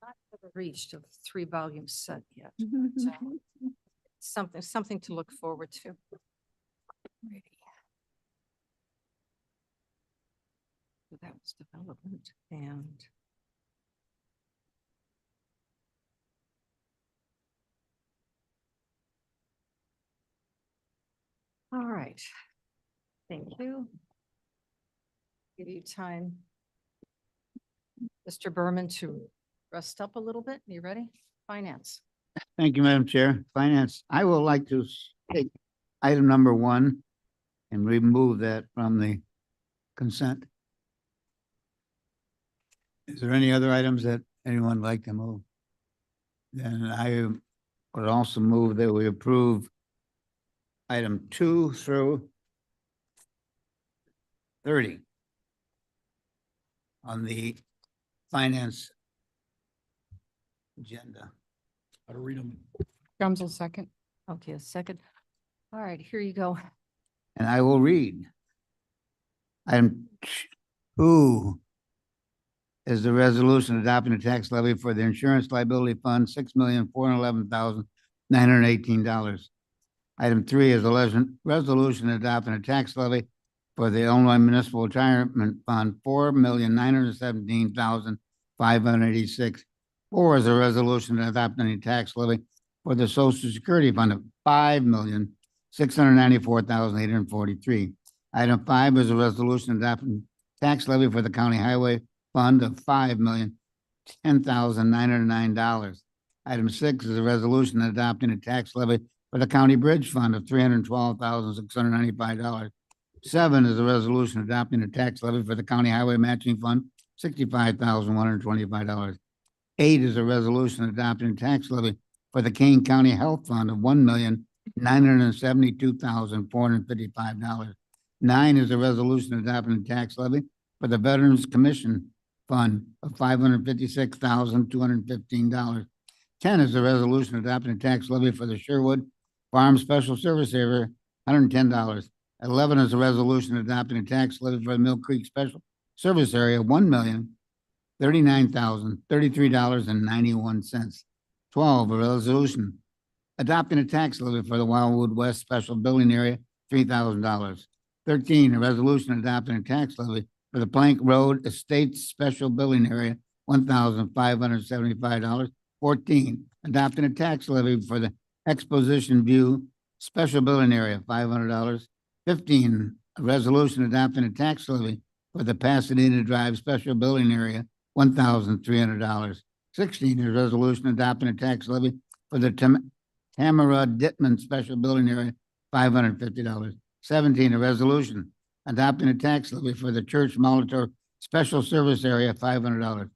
Not ever reached a 3-volume set yet. So something to look forward to. Alrighty. So that was development and. All right. Thank you. Give you time, Mr. Berman, to rest up a little bit. You ready? Finance. Thank you, Madam Chair. Finance, I would like to take item number 1 and remove that from the consent. Is there any other items that anyone would like to move? Then I would also move that we approve item 2 through 30. on the finance agenda. How to read them. Drums will second. Okay, a second. All right, here you go. And I will read. Item 2 is the resolution adopting a tax levy for the insurance liability fund, $6,411,918. Item 3 is a resolution adopting a tax levy for the Illinois Municipal Retirement Fund, $4,917,586. 4 is a resolution adopting a tax levy for the Social Security Fund of $5,694,843. Item 5 is a resolution adopting tax levy for the County Highway Fund of $5,010,909. Item 6 is a resolution adopting a tax levy for the County Bridge Fund of $312,695. 7 is a resolution adopting a tax levy for the County Highway Matching Fund, $65,125. 8 is a resolution adopting a tax levy for the Kane County Health Fund of $1,972,455. 9 is a resolution adopting a tax levy for the Veterans Commission Fund of $556,215. 10 is a resolution adopting a tax levy for the Sherwood Farm Special Service Area, $110. 11 is a resolution adopting a tax levy for the Mill Creek Special Service Area, $1,039,033.91. 12, a resolution adopting a tax levy for the Wildwood West Special Building Area, $3,000. 13, a resolution adopting a tax levy for the Plank Road Estates Special Building Area, $1,575. 14, adopting a tax levy for the Exposition View Special Building Area, $500. 15, a resolution adopting a tax levy for the Pasadena Drive Special Building Area, $1,300. 16, a resolution adopting a tax levy for the Tamara Dittman Special Building Area, $550. 17, a resolution adopting a tax levy for the Church Molitor Special Service Area, $500.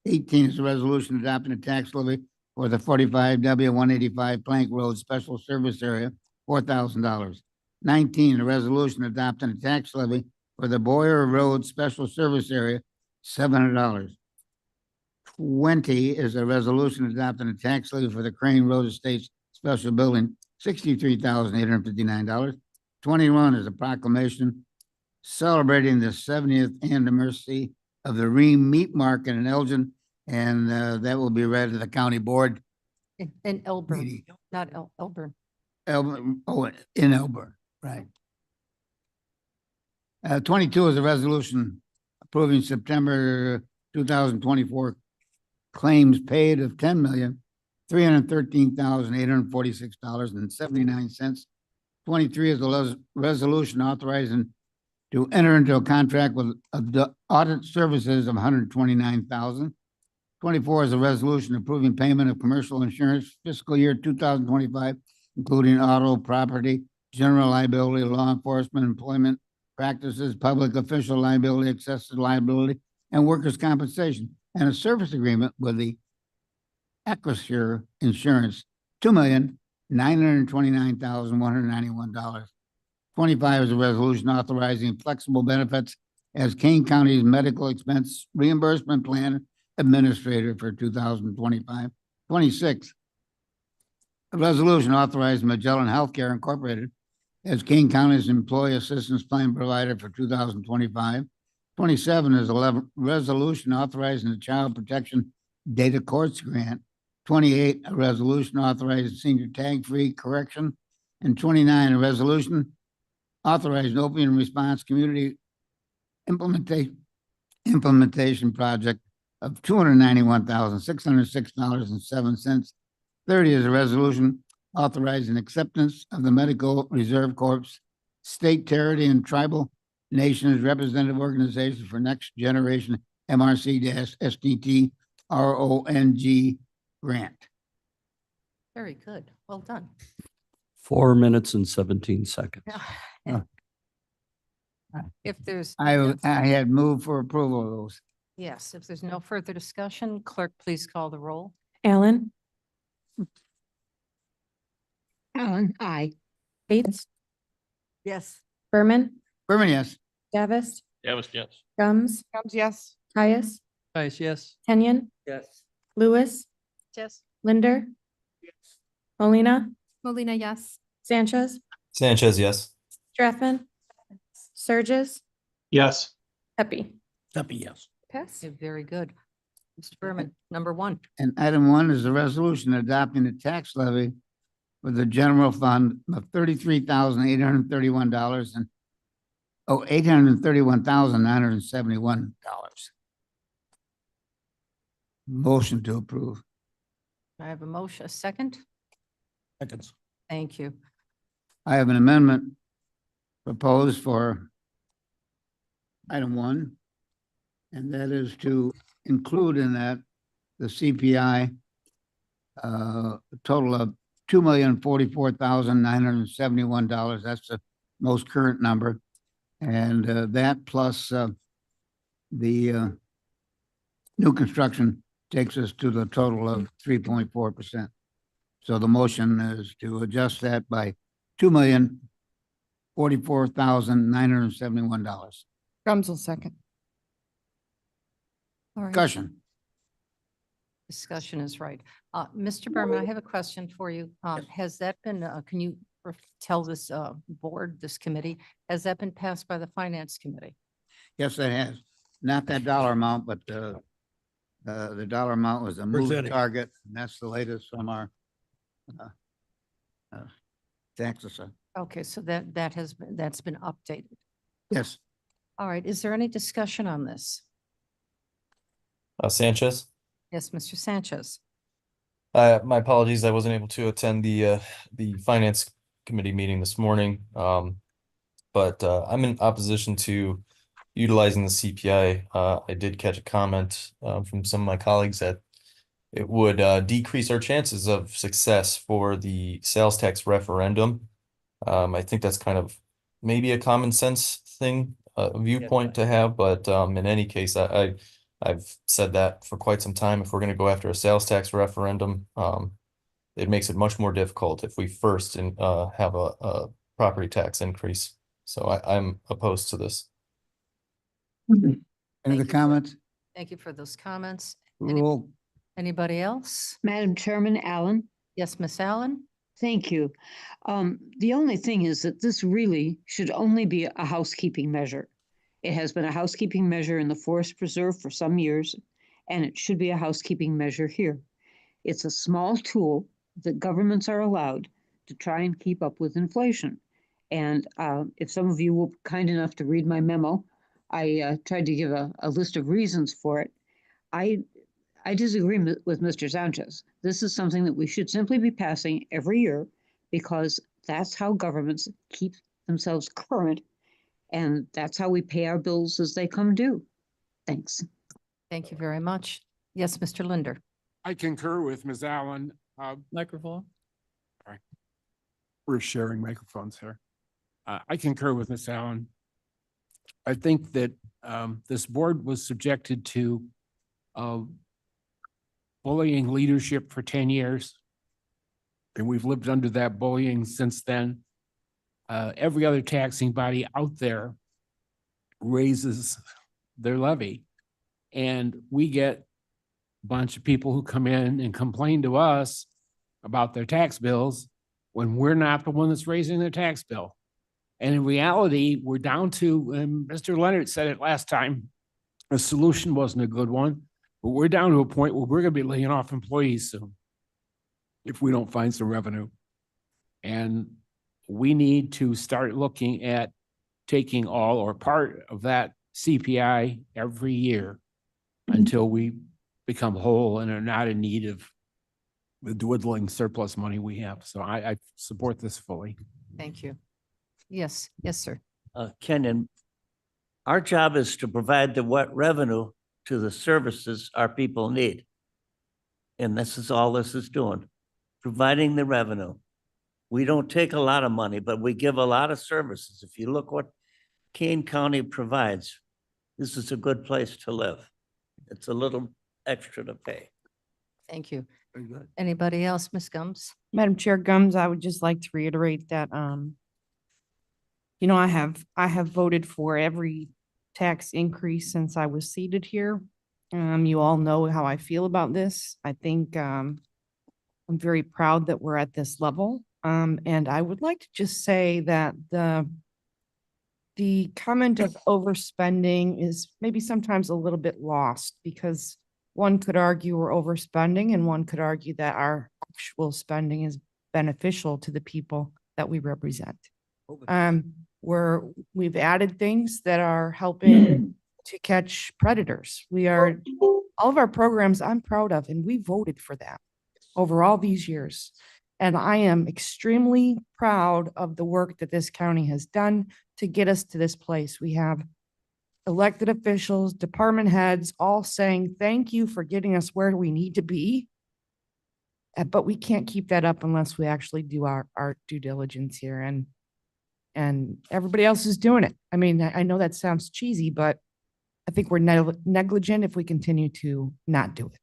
18 is a resolution adopting a tax levy for the 45W 185 Plank Road Special Service Area, $4,000. 19, a resolution adopting a tax levy for the Boyer Road Special Service Area, $700. 20 is a resolution adopting a tax levy for the Crane Road Estates Special Building, $63,859. 21 is a proclamation celebrating the 70th anniversary of the Ream Meat Market in Elgin, and that will be read to the county board. In Elburn, meeting. not Elburn. In Elburn, right. 22 is a resolution approving September 2024 claims paid of $10,313,846.79. 23 is a resolution authorizing to enter into a contract with the audit services of $129,000. 24 is a resolution approving payment of commercial insurance fiscal year 2025, including auto, property, general liability, law enforcement, employment practices, public official liability, excessive liability, and workers' compensation, and a service agreement with the Equisure Insurance, $2,929,191. 25 is a resolution authorizing flexible benefits as Kane County's medical expense reimbursement plan administrator for 2025. 26, a resolution authorizing Magellan Healthcare Incorporated as Kane County's employee assistance plan provider for 2025. 27 is a resolution authorizing the Child Protection Data Courts Grant. 28, a resolution authorizing senior tag-free correction. And 29, a resolution authorizing opium response community implementation project of $291,606.07. 30 is a resolution authorizing acceptance of the Medical Reserve Corps State, Territory, and Tribal Nations Representative Organization for Next Generation MRC-STT RONG grant. Very good. Well done. 4 minutes and 17 seconds. If there's, I had moved for approval of those. yes, if there's no further discussion, clerk, please call the roll. Allen, Allen, aye. Bates, Yes. Berman, Berman, yes. Davis, Davis, yes. Gums, Drums, yes. Caius, Caius, yes. Kenyon, Yes. Lewis, Yes. Linder, Molina, Molina, yes. Sanchez, Sanchez, yes. Strathman, Surges, Yes. Pepe. Happy, yes. Pass. Okay, very good. Mr. Berman, number one. And item one is a resolution adopting the tax levy for the general fund of $33,831 and $831,971. Motion to approve. I have a motion, a second. Seconds. Thank you. I have an amendment proposed for item one, and that is to include in that the CPI, a total of $2,044,971. That's the most current number. And that plus the new construction takes us to the total of 3.4%. So the motion is to adjust that by $2,044,971. Gums will second. All right. Discussion. Discussion is right. Mr. Berman, I have a question for you. Has that been, can you tell this board, this committee, has that been passed by the finance committee? Yes, it has. Not that dollar amount, but the dollar amount was a moving Percentage. target, and that's the latest from our tax assessor. Okay, so that's been updated. Yes. All right, is there any discussion on this? Sanchez. Yes, Mr. Sanchez. My apologies, I wasn't able to attend the finance committee meeting this morning. But I'm in opposition to utilizing the CPI. I did catch a comment from some of my colleagues that it would decrease our chances of success for the sales tax referendum. I think that's kind of maybe a common sense thing, viewpoint to have, but in any case, I've said that for quite some time. If we're going to go after a sales tax referendum, it makes it much more difficult if we first have a property tax increase. So I'm opposed to this. Any other comments? Thank you for those comments. Roll. Anybody else? Madam Chairman Allen, Yes, Miss Allen? thank you. The only thing is that this really should only be a housekeeping measure. It has been a housekeeping measure in the Forest Preserve for some years, and it should be a housekeeping measure here. It's a small tool that governments are allowed to try and keep up with inflation. And if some of you were kind enough to read my memo, I tried to give a list of reasons for it. I disagree with Mr. Sanchez. This is something that we should simply be passing every year because that's how governments keep themselves current, and that's how we pay our bills as they come due. Thanks. Thank you very much. Yes, Mr. Linder. I concur with Ms. Allen. Microphone. We're sharing microphones here. I concur with Ms. Allen. I think that this board was subjected to bullying leadership for 10 years. And we've lived under that bullying since then. Every other taxing body out there raises their levy. And we get a bunch of people who come in and complain to us about their tax bills when we're not the one that's raising their tax bill. And in reality, we're down to, and Mr. Leonard said it last time, a solution wasn't a good one, but we're down to a point where we're gonna be laying off employees soon if we don't find some revenue. And we need to start looking at taking all or part of that CPI every year until we become whole and are not in need of the dwindling surplus money we have. So I support this fully. Thank you. Yes, yes, sir. Kenyon, our job is to provide the revenue to the services our people need. And this is all this is doing, providing the revenue. We don't take a lot of money, but we give a lot of services. If you look what Kane County provides, this is a good place to live. It's a little extra to pay. Thank you. Very good. Anybody else, Ms. Gums? Madam Chair Gums, I would just like to reiterate that, I have voted for every tax increase since I was seated here. You all know how I feel about this. I think, I'm very proud that we're at this level. And I would like to just say that the comment of overspending is maybe sometimes a little bit lost, because one could argue we're overspending and one could argue that our actual spending is beneficial to the people that we represent. We've added things that are helping to catch predators. All of our programs I'm proud of, and we voted for that over all these years. And I am extremely proud of the work that this county has done to get us to this place. We have elected officials, department heads, all saying, thank you for getting us where we need to be. But we can't keep that up unless we actually do our due diligence here, and everybody else is doing it. I mean, I know that sounds cheesy, but I think we're negligent if we continue to not do it.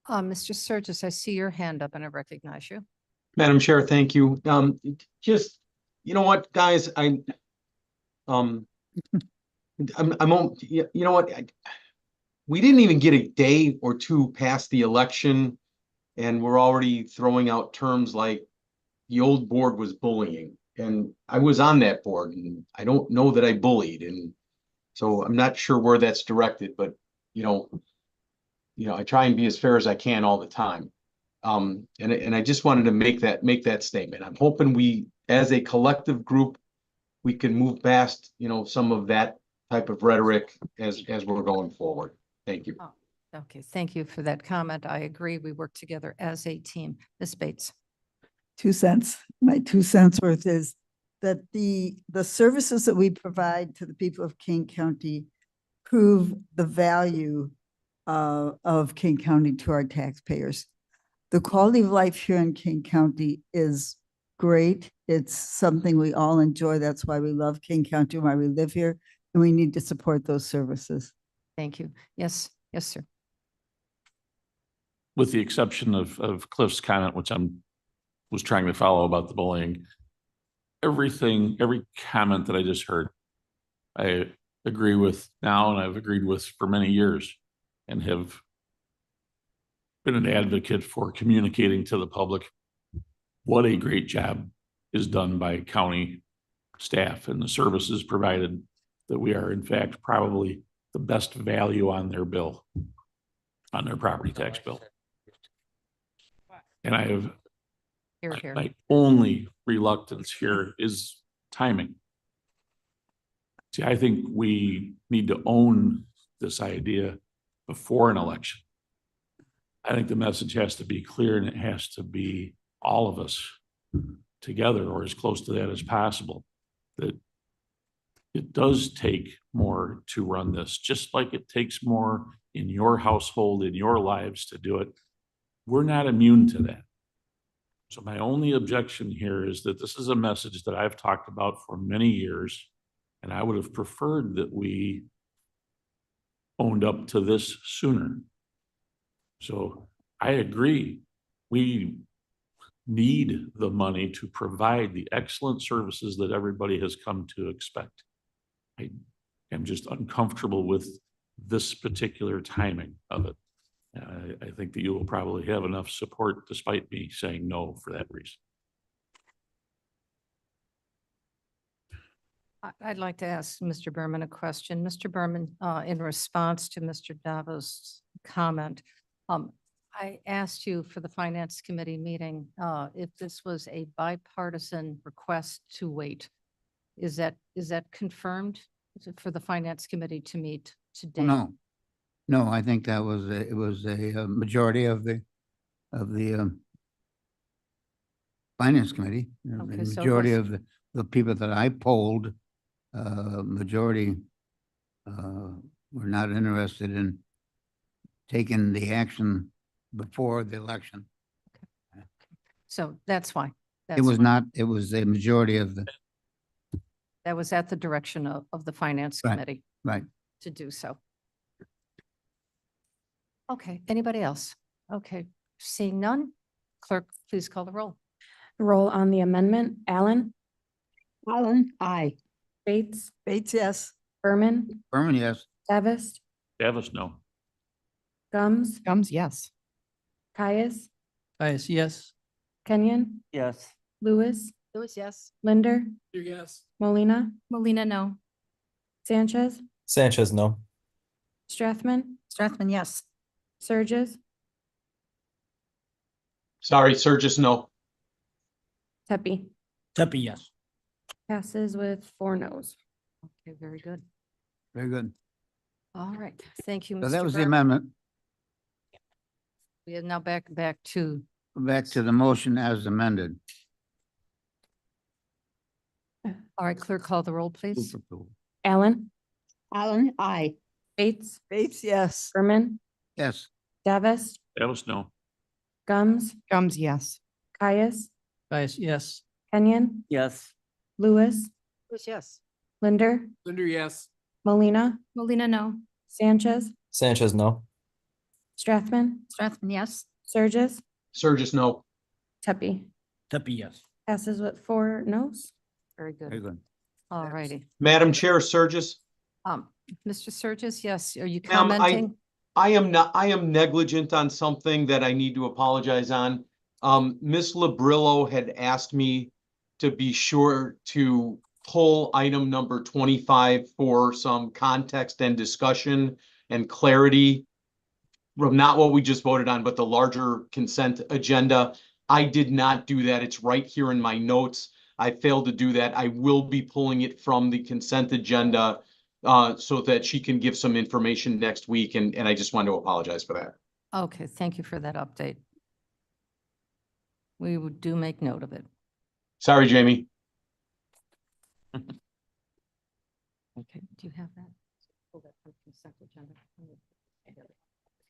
Mr. Sturgis, I see your hand up and I recognize you. Madam Chair, thank you. Just, you know what, guys, you know what? We didn't even get a day or two past the election, and we're already throwing out terms like the old board was bullying. And I was on that board, and I don't know that I bullied. And so I'm not sure where that's directed, but you know, I try and be as fair as I can all the time. And I just wanted to make that statement. I'm hoping we, as a collective group, we can move past, some of that type of rhetoric as we're going forward. Thank you. Oh, okay, thank you for that comment. I agree. We work together as a team. Ms. Bates. 2 cents. My 2 cents worth is that the services that we provide to the people of Kane County prove the value of Kane County to our taxpayers. The quality of life here in Kane County is great. It's something we all enjoy. That's why we love Kane County, why we live here, and we need to support those services. Thank you. Yes, sir. With the exception of Cliff's comment, which was trying to follow about the bullying, every comment that I just heard, I agree with now, and I've agreed with for many years, and have been an advocate for communicating to the public what a great job is done by county staff and the services provided, that we are in fact probably the best value on their bill, on their property tax bill. And I have, my only reluctance here is timing. See, I think we need to own this idea before an election. I think the message has to be clear, and it has to be all of us together, or as close to that as possible, that it does take more to run this, just like it takes more in your household, in your lives to do it. We're not immune to that. So my only objection here is that this is a message that I've talked about for many years, and I would have preferred that we owned up to this sooner. So I agree. We need the money to provide the excellent services that everybody has come to expect. I am just uncomfortable with this particular timing of it. I think that you will probably have enough support despite me saying no for that reason. I'd like to ask Mr. Berman a question. Mr. Berman, in response to Mr. Davos' comment, I asked you for the Finance Committee meeting, if this was a bipartisan request to wait. Is that confirmed for the Finance Committee to meet today? No, I think that was, it was a majority of the Finance Committee. Okay, The so it majority was- of the people that I polled, majority were not interested in taking the action before the election. So that's why. It was not, it was a majority of the, That was at the direction of the Finance Right, Committee right. to do so. Okay, anybody else? Okay, seeing none, clerk, please call the roll. Roll on the amendment. Allen. Allen, aye. Bates, Bates, yes. Berman, Berman, yes. Davis, Davis, no. Gums, Gums, yes. Caius, Caius, yes. Kenyon, Yes. Lewis, Lewis, yes. Linder, Yes. Molina. Molina, no. Sanchez, Sanchez, no. Strathman, Strathman, yes. Surges, Sorry, Surges, no. Tepe. Tepe, yes. Passes with 4 noes. Okay, very good. Very good. All right, thank you, So that Mr. was the Berman. amendment. We are now back to, Back to the motion as amended. all right, clerk, call the roll, please. Allen, Allen, I. Bates, Bates, yes. Berman, Yes. Davis, Davis, no. Gums, Gums, yes. Caius, Caius, yes. Kenyon, Yes. Lewis, Lewis, yes. Linder, Linder, yes. Molina. Molina, no. Sanchez, Sanchez, no. Strathman, Strathman, yes. Surges, Surges, no. Tepe. Tepe, yes. Passes with 4 noes. Very Very good. good. All righty. Madam Chair, Surges. Mr. Surges, yes, are you Ma'am, commenting? I am negligent on something that I need to apologize on. Ms. Labrillo had asked me to be sure to pull item number 25 for some context and discussion and clarity. Well, not what we just voted on, but the larger consent agenda. I did not do that. It's right here in my notes. I failed to do that. I will be pulling it from the consent agenda so that she can give some information next week, and I just wanted to apologize for that. Okay, thank you for that update. We do make note of it. Sorry, Jamie. Okay, do you have that? Pull that from consent agenda.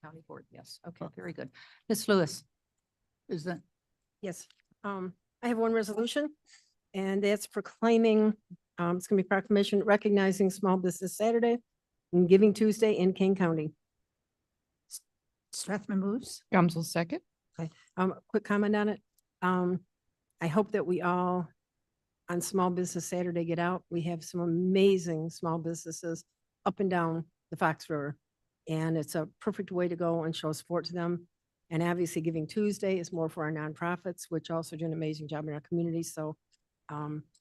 County board, yes. Okay, very good. Ms. Lewis. Is that? Yes. I have one resolution and that's proclaiming, it's gonna be proclamation recognizing Small Business Saturday and Giving Tuesday in Kane County. Strathman moves. Gums will second. Okay, quick comment on it. I hope that we all on Small Business Saturday get out. We have some amazing small businesses up and down the Fox River. And it's a perfect way to go and show support to them. And obviously Giving Tuesday is more for our nonprofits, which also do an amazing job in our community. So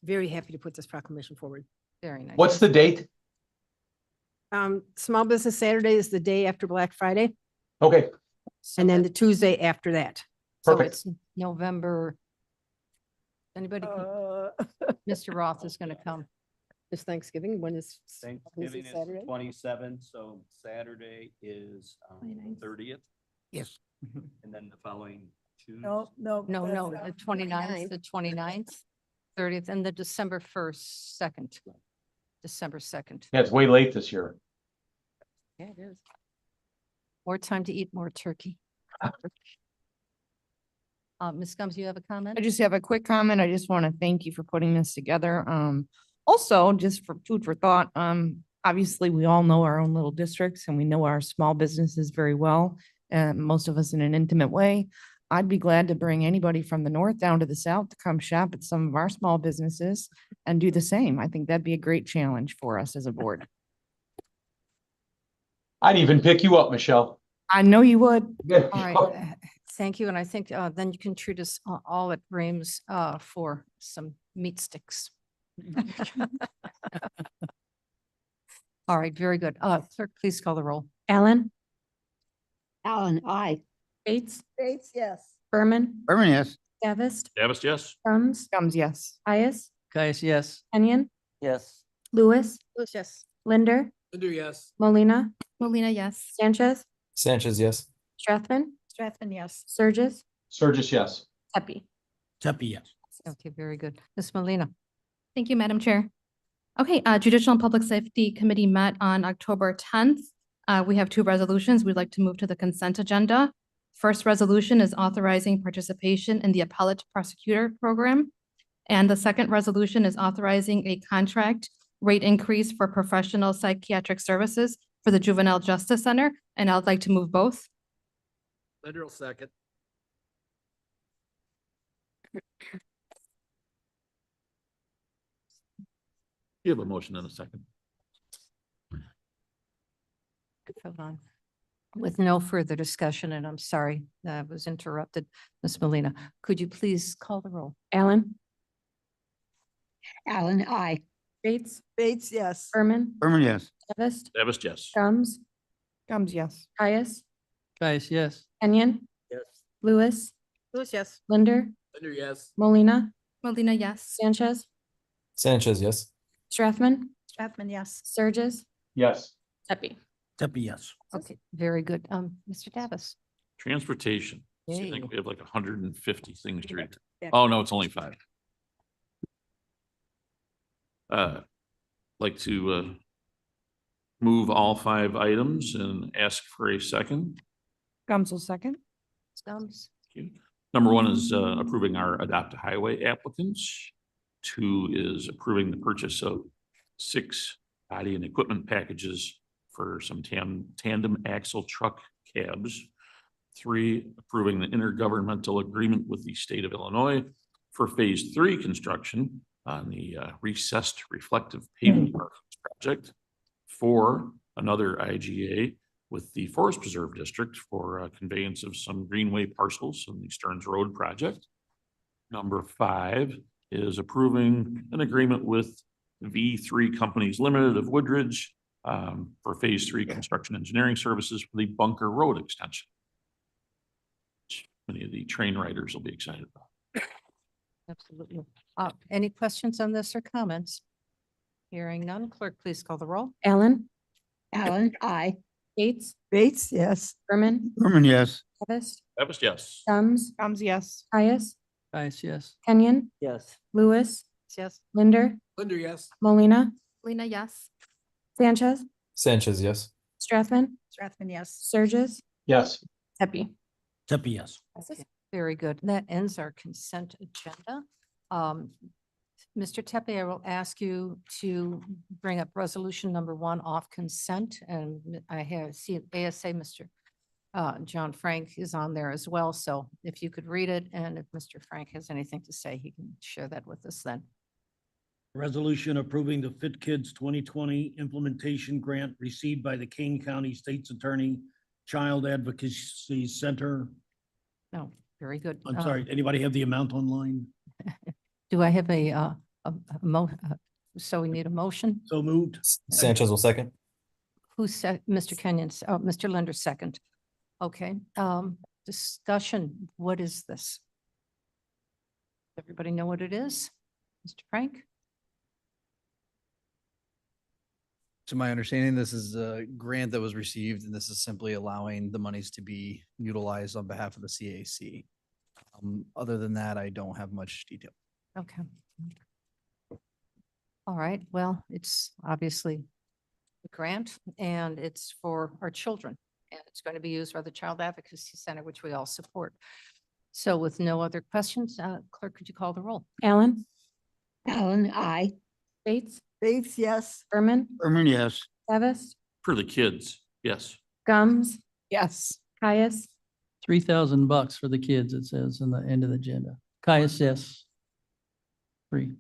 very happy to put this proclamation forward. Very nice. What's the date? Small Business Saturday is the day after Black Friday. Okay, And then the Tuesday after that. So perfect. it's November. Anybody, Mr. Roth is going to come. Is Thanksgiving, when is? Thanksgiving is Saturday? 27, so Saturday is 29th. 30th, Yes. and then the following Tuesday. No, No, that's the 29th, the 29th, 30th, and the December 1st, 2nd. December 2nd. Yeah, it's way late this year. Yeah, it is. More time to eat more turkey. Ms. Gums, you have a comment? I just have a quick comment. I just want to thank you for putting this together. Also, just for food for thought, obviously, we all know our own little districts and we know our small businesses very well, and most of us in an intimate way. I'd be glad to bring anybody from the north down to the south to come shop at some of our small businesses and do the same. I think that'd be a great challenge for us as a board. I'd even pick you up, Michelle. I know you would. All right, thank you. And I think then you can treat us all at Brames for some meat sticks. All right, very good. Clerk, please call the roll. Allen, Allen, I. Bates, Bates, yes. Berman, Berman, yes. Davis, Davis, yes. Gums, Gums, yes. Caius, Caius, yes. Kenyon, Yes. Lewis, Lewis, yes. Linder, Linder, yes. Molina. Molina, yes. Sanchez, Sanchez, yes. Strathman, Strathman, yes. Surges, Surges, yes. Tepe. Tepe, yes. Okay, very good. Ms. Molina. Thank you, Madam Chair. Okay, Judicial and Public Safety Committee met on October 10th. We have 2 resolutions we'd like to move to the consent agenda. First resolution is authorizing participation in the Appellate Prosecutor Program. And the second resolution is authorizing a contract rate increase for professional psychiatric services for the Juvenile Justice Center. And I'd like to move both. Linder will second. You have a motion and a second. Hold on. With no further discussion, and I'm sorry, I was interrupted. Ms. Molina, could you please call the roll? Allen, Allen, I. Bates, Bates, yes. Berman, Berman, yes. Davis, Davis, yes. Gums, Gums, yes. Caius, Caius, yes. Kenyon, Yes. Lewis, Lewis, yes. Linder, Linder, yes. Molina. Molina, yes. Sanchez, Sanchez, yes. Strathman, Strathman, yes. Surges, Yes. Pepe. Tepe, yes. Okay, very good. Mr. Davis. Transportation. So I Yay. think we have like 150 things to read. Back. Oh, no, it's only 5. Like to move all 5 items and ask for a second. Gums will second. Gums. Thank you. Number 1 is approving our Adopt a Highway applicants. 2 is approving the purchase of 6 body and equipment packages for some tandem axle truck cabs. 3, approving the intergovernmental agreement with the state of Illinois for phase 3 construction on the recessed reflective pavement parking project. 4, another IGA with the Forest Preserve District for conveyance of some greenway parcels in the Stearns Road project. Number 5 is approving an agreement with V3 Companies Limited of Woodridge for phase 3 construction engineering services for the Bunker Road extension. Which many of the train riders will be excited about. Absolutely. Any questions on this or comments? Hearing none, clerk, please call the roll. Allen, Allen, I. Bates, Bates, yes. Berman, Berman, yes. Davis, Davis, yes. Gums, Gums, yes. Caius, Caius, yes. Kenyon, Yes. Lewis, Yes. Linder, Linder, yes. Molina, Molina, yes. Sanchez, Sanchez, yes. Strathman, Strathman, yes. Surges, Yes. Pepe. Tepe, yes. Okay, very good. That ends our consent agenda. Mr. Tepe, I will ask you to bring up resolution number 1 off consent, and I see ASA, Mr. John Frank is on there as well, so if you could read it, and if Mr. Frank has anything to say, he can share that with us then. Resolution approving the Fit Kids 2020 implementation grant received by the Kane County State's Attorney Child Advocacy Center. No, very good. I'm sorry, anybody have the amount online? Do I have so we need a motion? So moved. Sanchez will second. Who said, Mr. Kenyon, Mr. Linder second. Okay, discussion, what is this? Everybody know what it is? Mr. Frank? To my understanding, this is a grant that was received, and this is simply allowing the monies to be utilized on behalf of the CAC. Other than that, I don't have much detail. Okay. All right, well, it's obviously a grant and it's for our children. And it's going to be used by the Child Advocacy Center, which we all support. So with no other questions, clerk, could you call the roll? Allen, Allen, I. Bates, Bates, yes. Berman, Berman, yes. Davis, For the kids, yes. Gums, Yes. Caius, $3,000 for the kids, it says in the end of the agenda. Caius, yes. 3.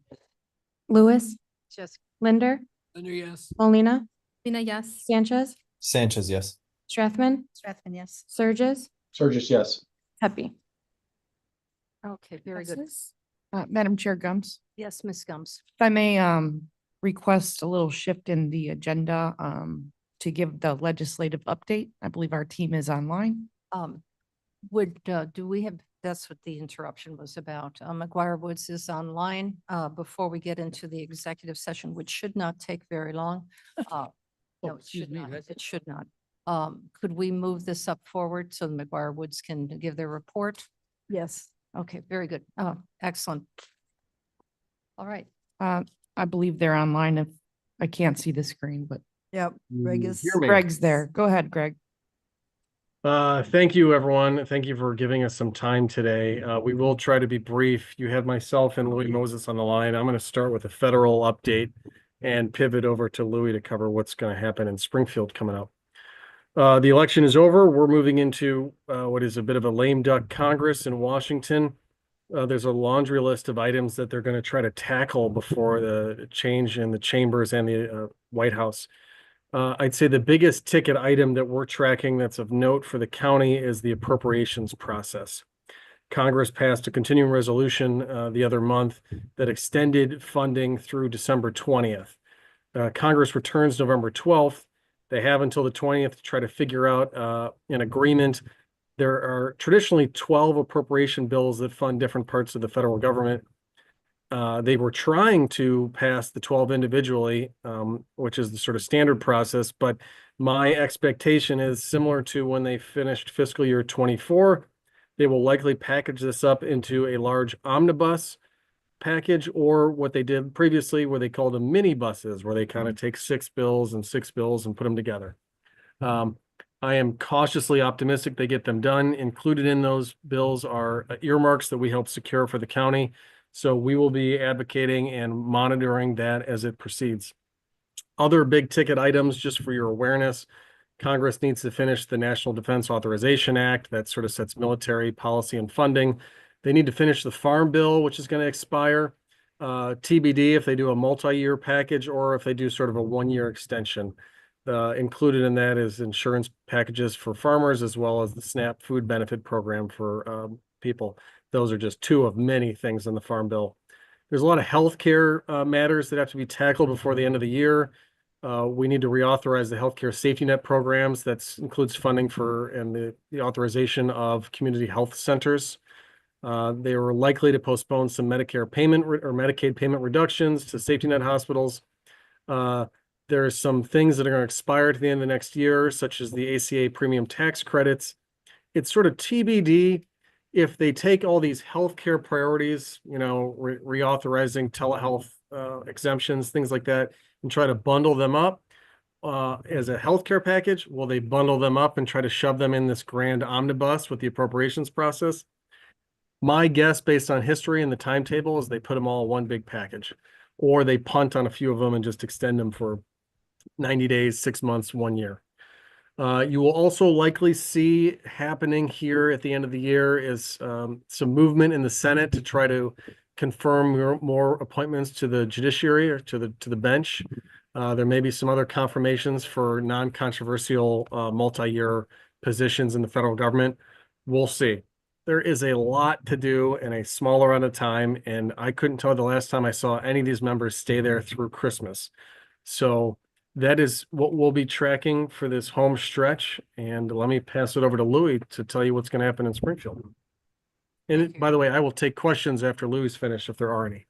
Lewis, Just Linder, Linder, yes. Molina, Molina, yes. Sanchez, Sanchez, yes. Strathman, Strathman, yes. Surges, Surges, yes. Pepe. okay, very good. Madam Chair Gums, Yes, Ms. Gums. if I may, request a little shift in the agenda, to give the legislative update. I believe our team is online. Do we have, that's what the interruption was about. McGuire Woods is online. Before we get into the executive session, which should not take very long. No, it should not. It should not. Could we move this up forward so the McGuire Woods can give their report? Yes. Okay, very good. Excellent. All right. I believe they're online if I can't see the screen, but Yep. Greg is. Greg's there. Go ahead, Greg. Thank you, everyone. Thank you for giving us some time today. We will try to be brief. You have myself and Louis Moses on the line. I'm going to start with a federal update and pivot over to Louis to cover what's going to happen in Springfield coming up. The election is over. We're moving into what is a bit of a lame duck Congress in Washington. There's a laundry list of items that they're going to try to tackle before the change in the chambers and the White House. I'd say the biggest ticket item that we're tracking that's of note for the county is the appropriations process. Congress passed a continuing resolution the other month that extended funding through December 20th. Congress returns November 12th. They have until the 20th to try to figure out an agreement. There are traditionally 12 appropriation bills that fund different parts of the federal government. They were trying to pass the 12 individually, which is the sort of standard process, but my expectation is similar to when they finished fiscal year 24. They will likely package this up into a large omnibus package, or what they did previously where they called them mini buses, where they kind of take 6 bills and put them together. I am cautiously optimistic they get them done. Included in those bills are earmarks that we help secure for the county. So we will be advocating and monitoring that as it proceeds. Other big ticket items, just for your awareness, Congress needs to finish the National Defense Authorization Act that sort of sets military policy and funding. They need to finish the Farm Bill, which is going to expire. TBD if they do a multi-year package or if they do sort of a one-year extension. Included in that is insurance packages for farmers as well as the SNAP food benefit program for people. Those are just 2 of many things in the Farm Bill. There's a lot of healthcare matters that have to be tackled before the end of the year. We need to reauthorize the healthcare safety net programs. That includes funding for and the authorization of community health centers. They were likely to postpone some Medicare payment or Medicaid payment reductions to safety net hospitals. There are some things that are going to expire at the end of the next year, such as the ACA premium tax credits. It's sort of TBD if they take all these healthcare priorities, reauthorizing telehealth exemptions, things like that, and try to bundle them up as a healthcare package. Will they bundle them up and try to shove them in this grand omnibus with the appropriations process? My guess, based on history and the timetable, is they put them all in one big package, or they punt on a few of them and just extend them for 90 days, 6 months, 1 year. You will also likely see happening here at the end of the year is some movement in the Senate to try to confirm more appointments to the judiciary or to the bench. There may be some other confirmations for non-controversial multi-year positions in the federal government. We'll see. There is a lot to do in a small amount of time, and I couldn't tell the last time I saw any of these members stay there through Christmas. So that is what we'll be tracking for this home stretch. And let me pass it over to Louis to tell you what's going to happen in Springfield. And by the way, I will take questions after Louis finished if there are any.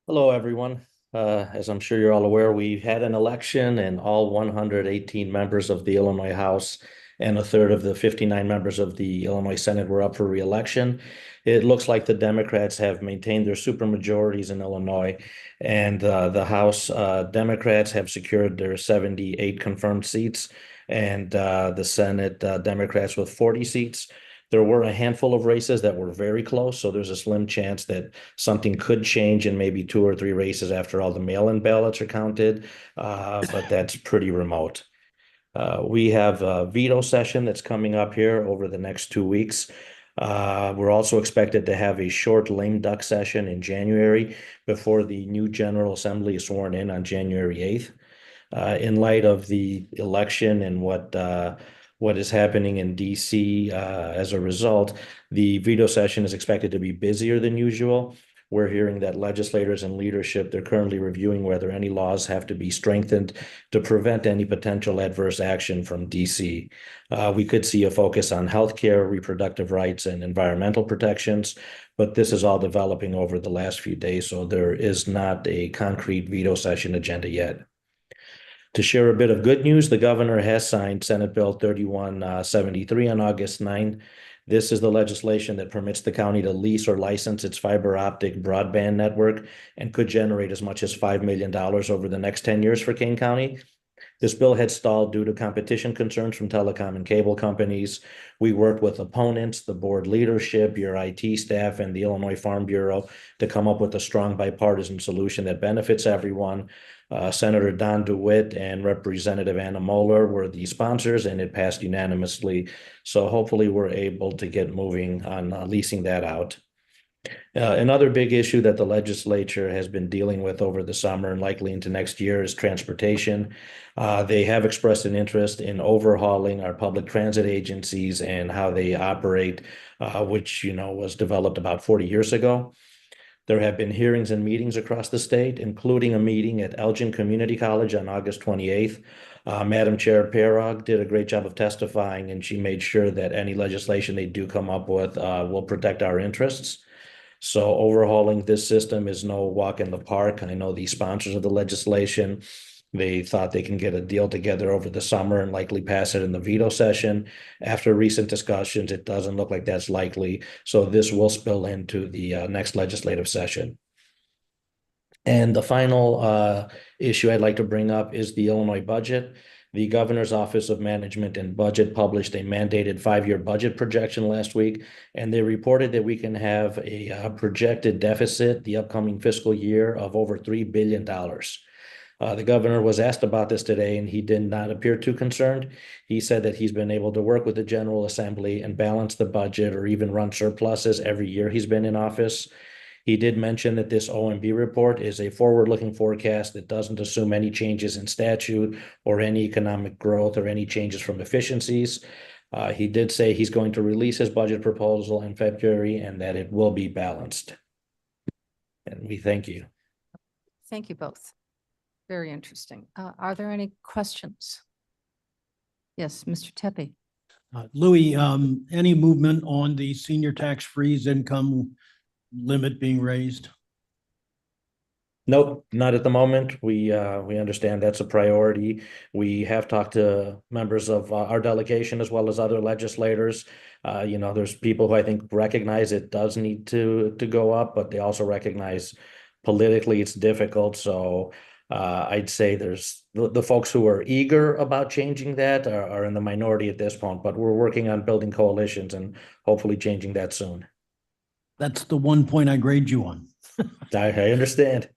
Hello, everyone. As I'm sure you're all aware, we had an election and all 118 members of the Illinois House and a third of the 59 members of the Illinois Senate were up for re-election. It looks like the Democrats have maintained their supermajorities in Illinois, and the House Democrats have secured their 78 confirmed seats, and the Senate Democrats with 40 seats. There were a handful of races that were very close, so there's a slim chance that something could change in maybe 2 or 3 races after all the mail-in ballots are counted, but that's pretty remote. We have a veto session that's coming up here over the next 2 weeks. We're also expected to have a short lame duck session in January before the new General Assembly is sworn in on January 8th. In light of the election and what is happening in DC as a result, the veto session is expected to be busier than usual. We're hearing that legislators and leadership, they're currently reviewing whether any laws have to be strengthened to prevent any potential adverse action from DC. We could see a focus on healthcare, reproductive rights, and environmental protections, but this is all developing over the last few days, so there is not a concrete veto session agenda yet. To share a bit of good news, the governor has signed Senate Bill 3173 on August 9. This is the legislation that permits the county to lease or license its fiber optic broadband network and could generate as much as $5 million over the next 10 years for Kane County. This bill had stalled due to competition concerns from telecom and cable companies. We worked with opponents, the board leadership, your IT staff, and the Illinois Farm Bureau to come up with a strong bipartisan solution that benefits everyone. Senator Don DeWitt and Representative Anna Moeller were the sponsors, and it passed unanimously. So hopefully we're able to get moving on leasing that out. Another big issue that the legislature has been dealing with over the summer and likely into next year is transportation. They have expressed an interest in overhauling our public transit agencies and how they operate, which, was developed about 40 years ago. There have been hearings and meetings across the state, including a meeting at Elgin Community College on August 28th. Madam Chair Parag did a great job of testifying, and she made sure that any legislation they do come up with will protect our interests. So overhauling this system is no walk in the park. I know the sponsors of the legislation, they thought they can get a deal together over the summer and likely pass it in the veto session. After recent discussions, it doesn't look like that's likely. So this will spill into the next legislative session. And the final issue I'd like to bring up is the Illinois budget. The Governor's Office of Management and Budget published a mandated 5-year budget projection last week, and they reported that we can have a projected deficit the upcoming fiscal year of over $3 billion. The governor was asked about this today, and he did not appear too concerned. He said that he's been able to work with the General Assembly and balance the budget or even run surpluses every year he's been in office. He did mention that this OMB report is a forward-looking forecast that doesn't assume any changes in statute or any economic growth or any changes from efficiencies. He did say he's going to release his budget proposal in February and that it will be balanced. And we thank you. Thank you both. Very interesting. Are there any questions? Yes, Mr. Tepe. Louis, any movement on the senior tax freeze income limit being raised? Nope, not at the moment. We understand that's a priority. We have talked to members of our delegation as well as other legislators. There's people who I think recognize it does need to go up, but they also recognize politically it's difficult. So I'd say there's the folks who are eager about changing that are in the minority at this point, but we're working on building coalitions and hopefully changing that soon. That's the one point I grade you on. I understand.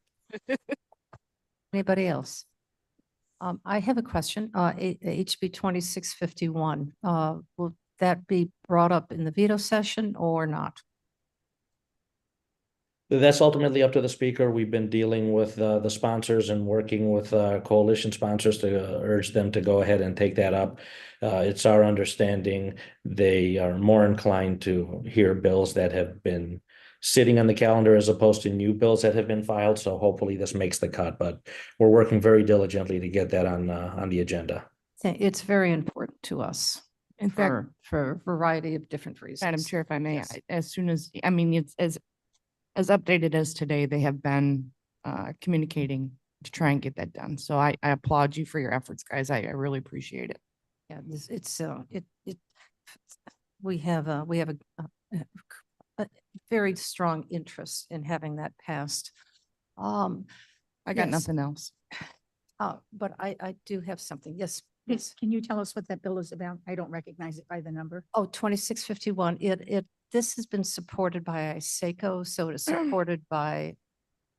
Anybody else? I have a question. HB 2651, will that be brought up in the veto session or not? That's ultimately up to the speaker. We've been dealing with the sponsors and working with coalition sponsors to urge them to go ahead and take that up. It's our understanding they are more inclined to hear bills that have been sitting on the calendar as opposed to new bills that have been filed. So hopefully this makes the cut, but we're working very diligently to get that on the agenda. It's very important to us. In fact, for a variety of different reasons. Madam Chair, if I may, Yes. as soon as, it's as updated as today, they have been communicating to try and get that done. So I applaud you for your efforts, guys. I really appreciate it. Yeah, we have a very strong interest in having that passed. I got Yes. nothing else. But I do have something. Yes, please. Can you tell us what that bill is about? I don't recognize it by the number. Oh, 2651. This has been supported by ISACO, so it is supported by,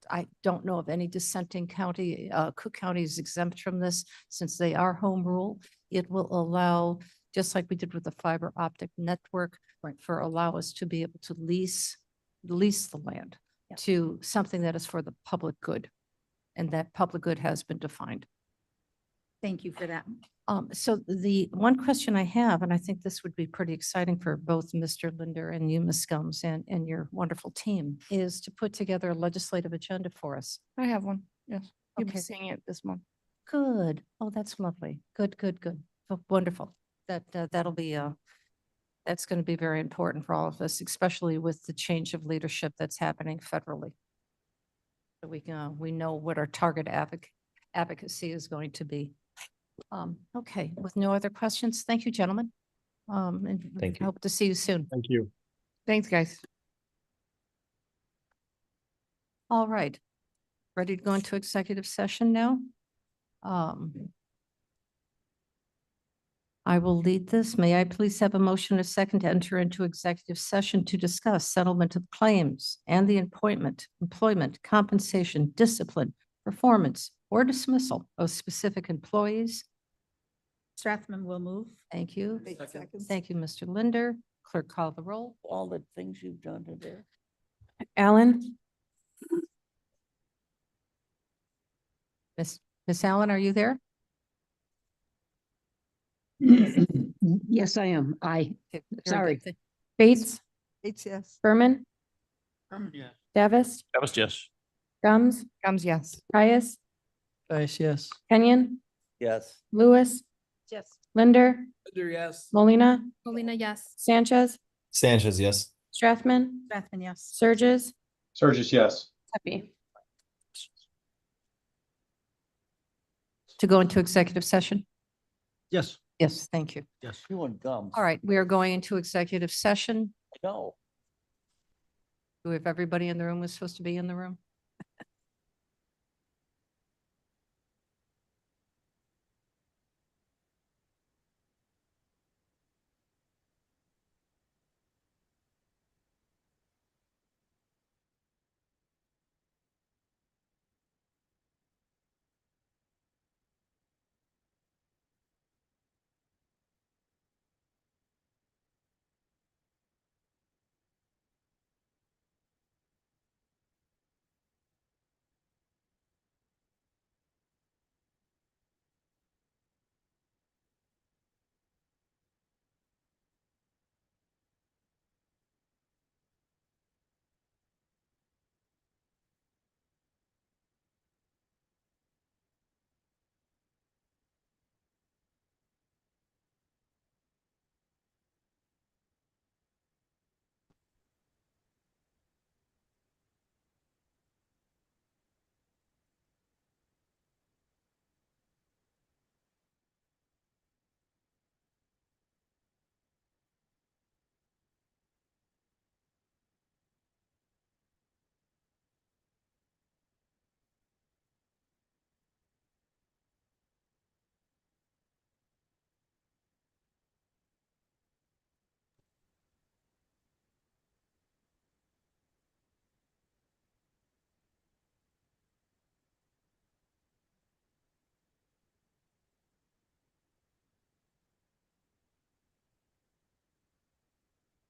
I don't know of any dissenting county. Cook County is exempt from this since they are home rule. It will allow, just like we did with the fiber optic network, allow us to be able to lease the land to something that is for the public good. And that public good has been defined. Thank you for that. So the one question I have, and I think this would be pretty exciting for both Mr. Linder and you, Ms. Gums, and your wonderful team, is to put together a legislative agenda for us. I have one. Yes. You'll be Okay. seeing it this month. Good. Oh, that's lovely. Good. Oh, wonderful. That'll be, that's going to be very important for all of us, especially with the change of leadership that's happening federally. So we know what our target advocacy is going to be. Okay, with no other questions, thank you, gentlemen. And Thank you. hope to see you soon. Thank you. Thanks, guys. All right. Ready to go into executive session now? I will lead this. May I please have a motion, a second, to enter into executive session to discuss settlement of claims and the employment, compensation, discipline, performance, or dismissal of specific employees. Strathman will move. Thank you. 8 seconds. Thank you, Mr. Linder. Clerk, call the roll. All the things you've done today. Allen, Miss Allen, are you there? Yes, I am. Okay, very good. Sorry. Bates, It's yes. Berman, Yeah. Davis, That was yes. Gums, Gums, yes. Caius, Guys, yes. Kenyon, Yes. Lewis, Yes. Linder, Yes. Molina, Molina, yes. Sanchez, Sanchez, yes. Strathman, Strathman, yes. Surges, Surges, yes. Pepe. To go into executive session? Yes. Yes, thank you. Yes. You and gums. All right, we are going into executive session. No. Do we have everybody in the room who's supposed to be in the room?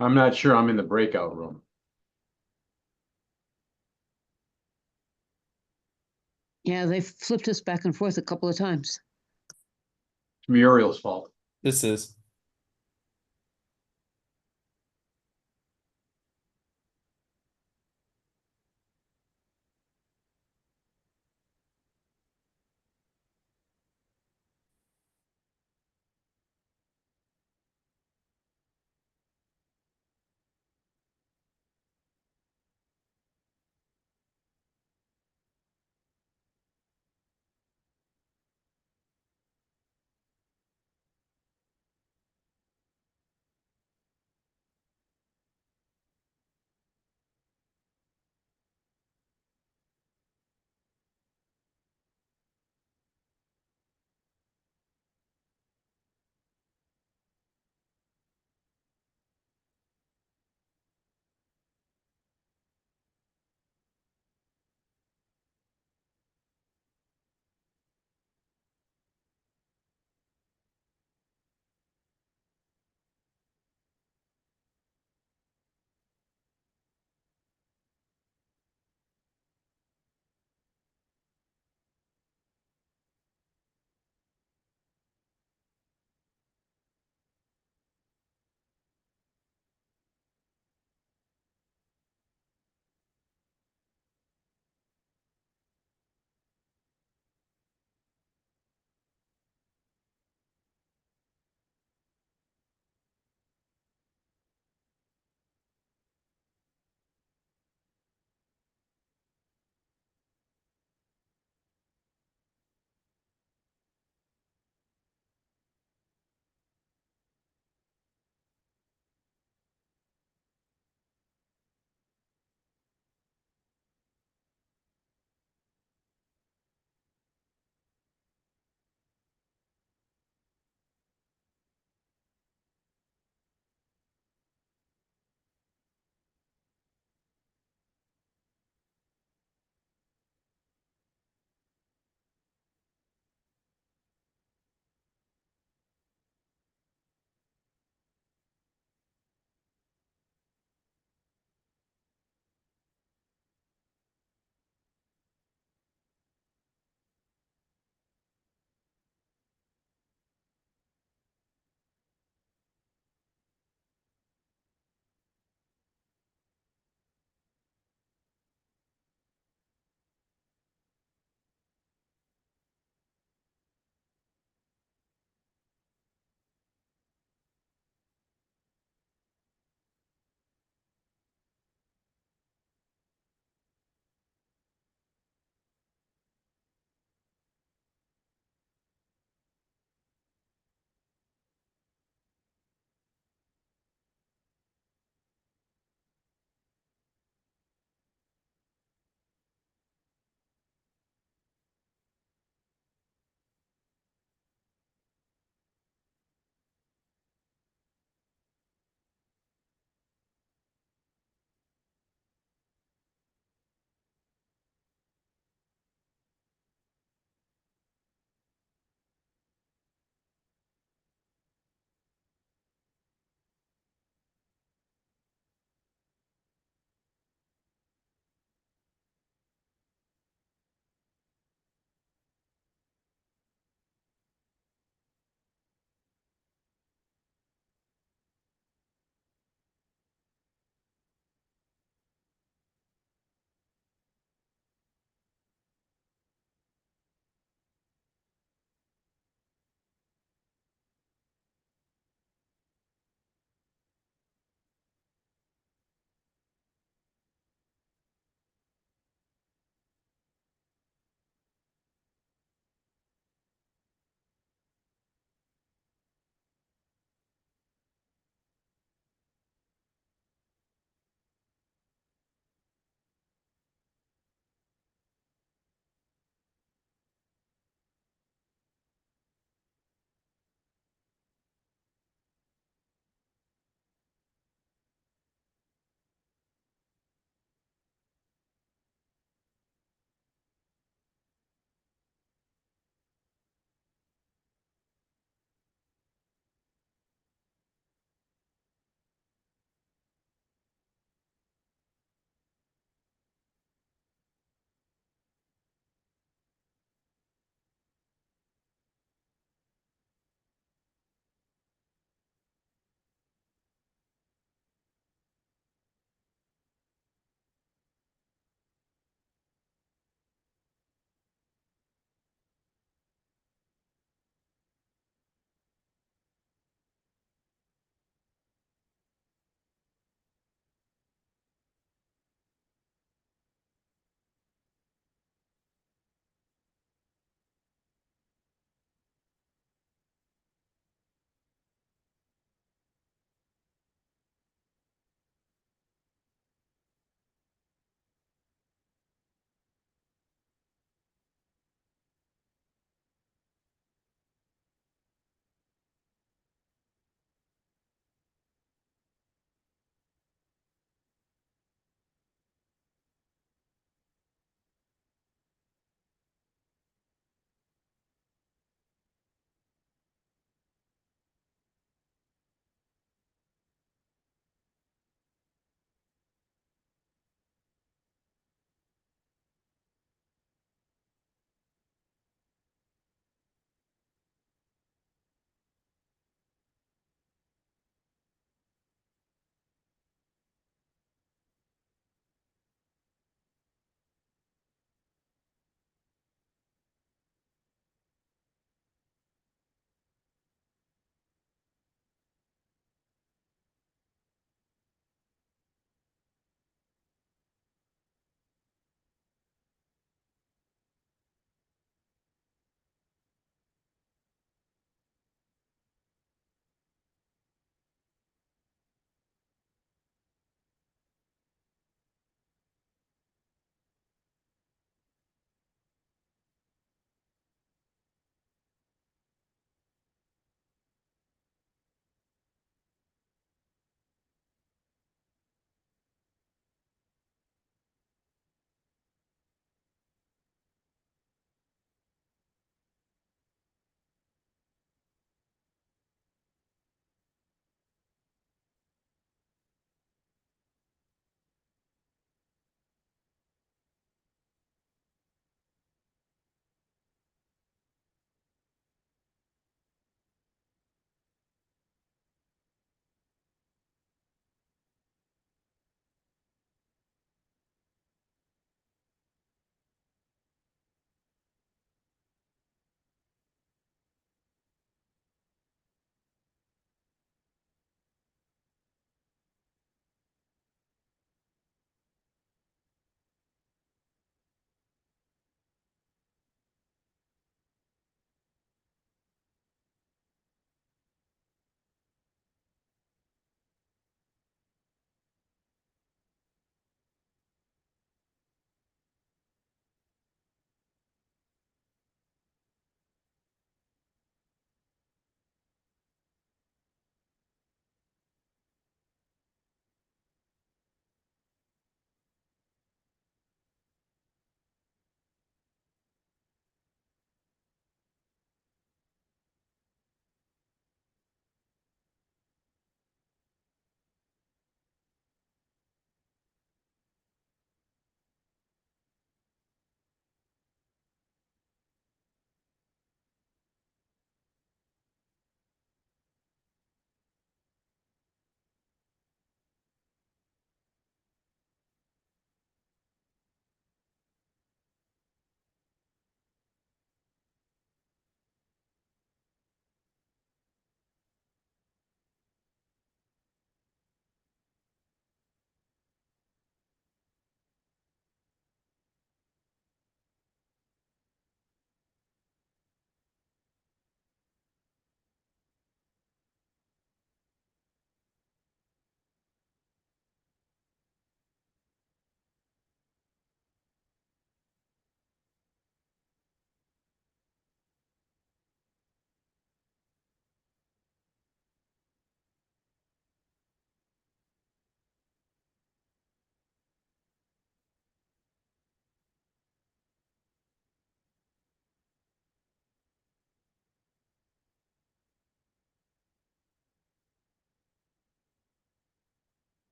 I'm not sure I'm in the breakout room. Yeah, they've flipped us back and forth a couple of times. It's Muriel's fault. This is.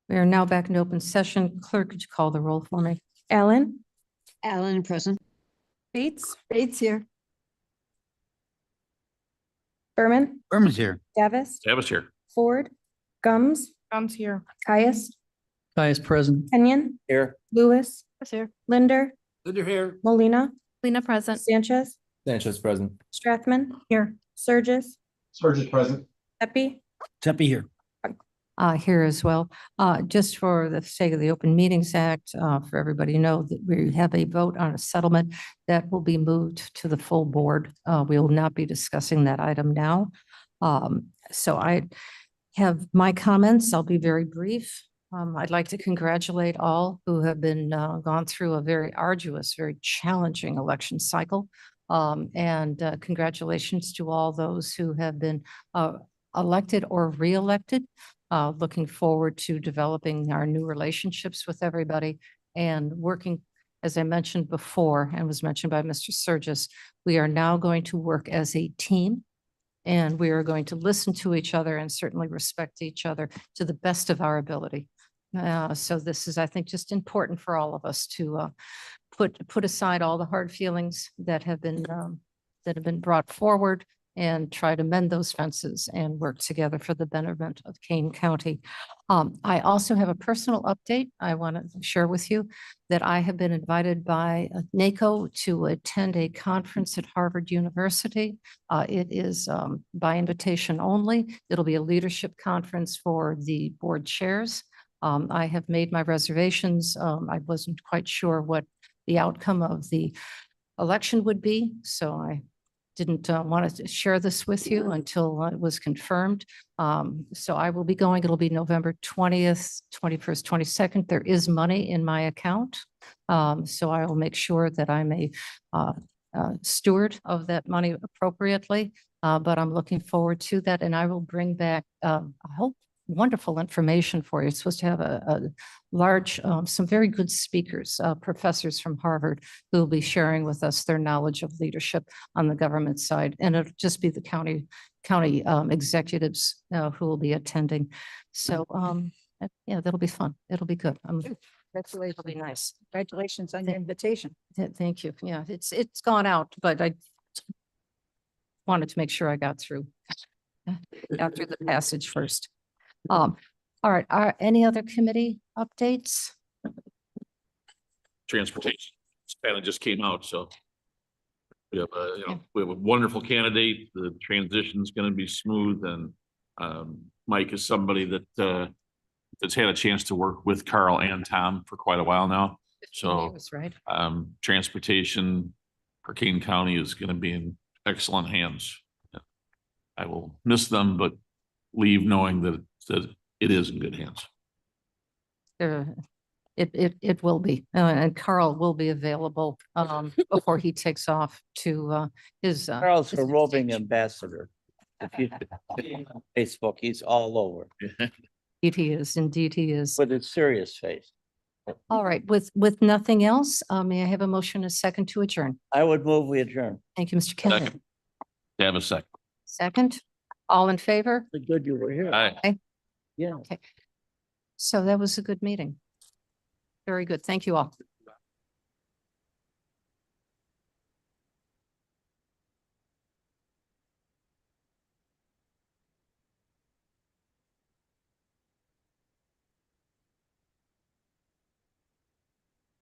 We are now back in open session. Clerk, could you call the roll for me? Allen? Allen, present. Bates, Bates here. Berman, Berman's here. Davis, Davis here. Ford, Gums, Comes here. Caius, Caius present. Kenyon, Here. Lewis, Here. Linder, Linder here. Molina, Lena present. Sanchez, Sanchez present. Strathman. Here. Surges, Surge is present. Pepe. Tepe here. Here as well. Just for the sake of the Open Meetings Act, for everybody to know that we have a vote on a settlement that will be moved to the full board. We will not be discussing that item now. So I have my comments. I'll be very brief. I'd like to congratulate all who have been gone through a very arduous, very challenging election cycle. And congratulations to all those who have been elected or reelected. Looking forward to developing our new relationships with everybody and working, as I mentioned before, and was mentioned by Mr. Surges, we are now going to work as a team. And we are going to listen to each other and certainly respect each other to the best of our ability. So this is, I think, just important for all of us to put aside all the hard feelings that have been brought forward and try to mend those fences and work together for the betterment of Kane County. I also have a personal update I want to share with you that I have been invited by NACO to attend a conference at Harvard University. It is by invitation only. It'll be a leadership conference for the board chairs. I have made my reservations. I wasn't quite sure what the outcome of the election would be, so I didn't want to share this with you until it was confirmed. So I will be going. It'll be November 20th, 21st, 22nd. There is money in my account. So I will make sure that I'm a steward of that money appropriately. But I'm looking forward to that. And I will bring back, I hope, wonderful information for you. It's supposed to have a large, some very good speakers, professors from Harvard who will be sharing with us their knowledge of leadership on the government side. And it'll just be the county executives who will be attending. So yeah, that'll be fun. It'll be good. Congratulations. It'll be nice. Congratulations on the invitation. Thank you. Yeah, it's gone out, but I wanted to make sure I got through the passage first. All right, any other committee updates? Transportation. Kind just came out, so. We have we have a wonderful candidate. The transition is going to be smooth, and Mike is somebody that that's had a chance to work with Carl and Tom for quite a while now. So right. Transportation for Kane County is going to be in excellent hands. I will miss them, but leave knowing that it is in good hands. It will be, and Carl will be available before he takes off to his. Carl's his a roving ambassador. If you Facebook, he's all over. Indeed he is. Indeed he is. With a serious face. All right, with nothing else, may I have a motion, a second to adjourn? I would move we adjourn. Thank you, Mr. Kelly. Second. Have a second. Second, all in favor? Good you were here. Aye. Yeah. Okay. So that was a good meeting. Very good. Thank you all.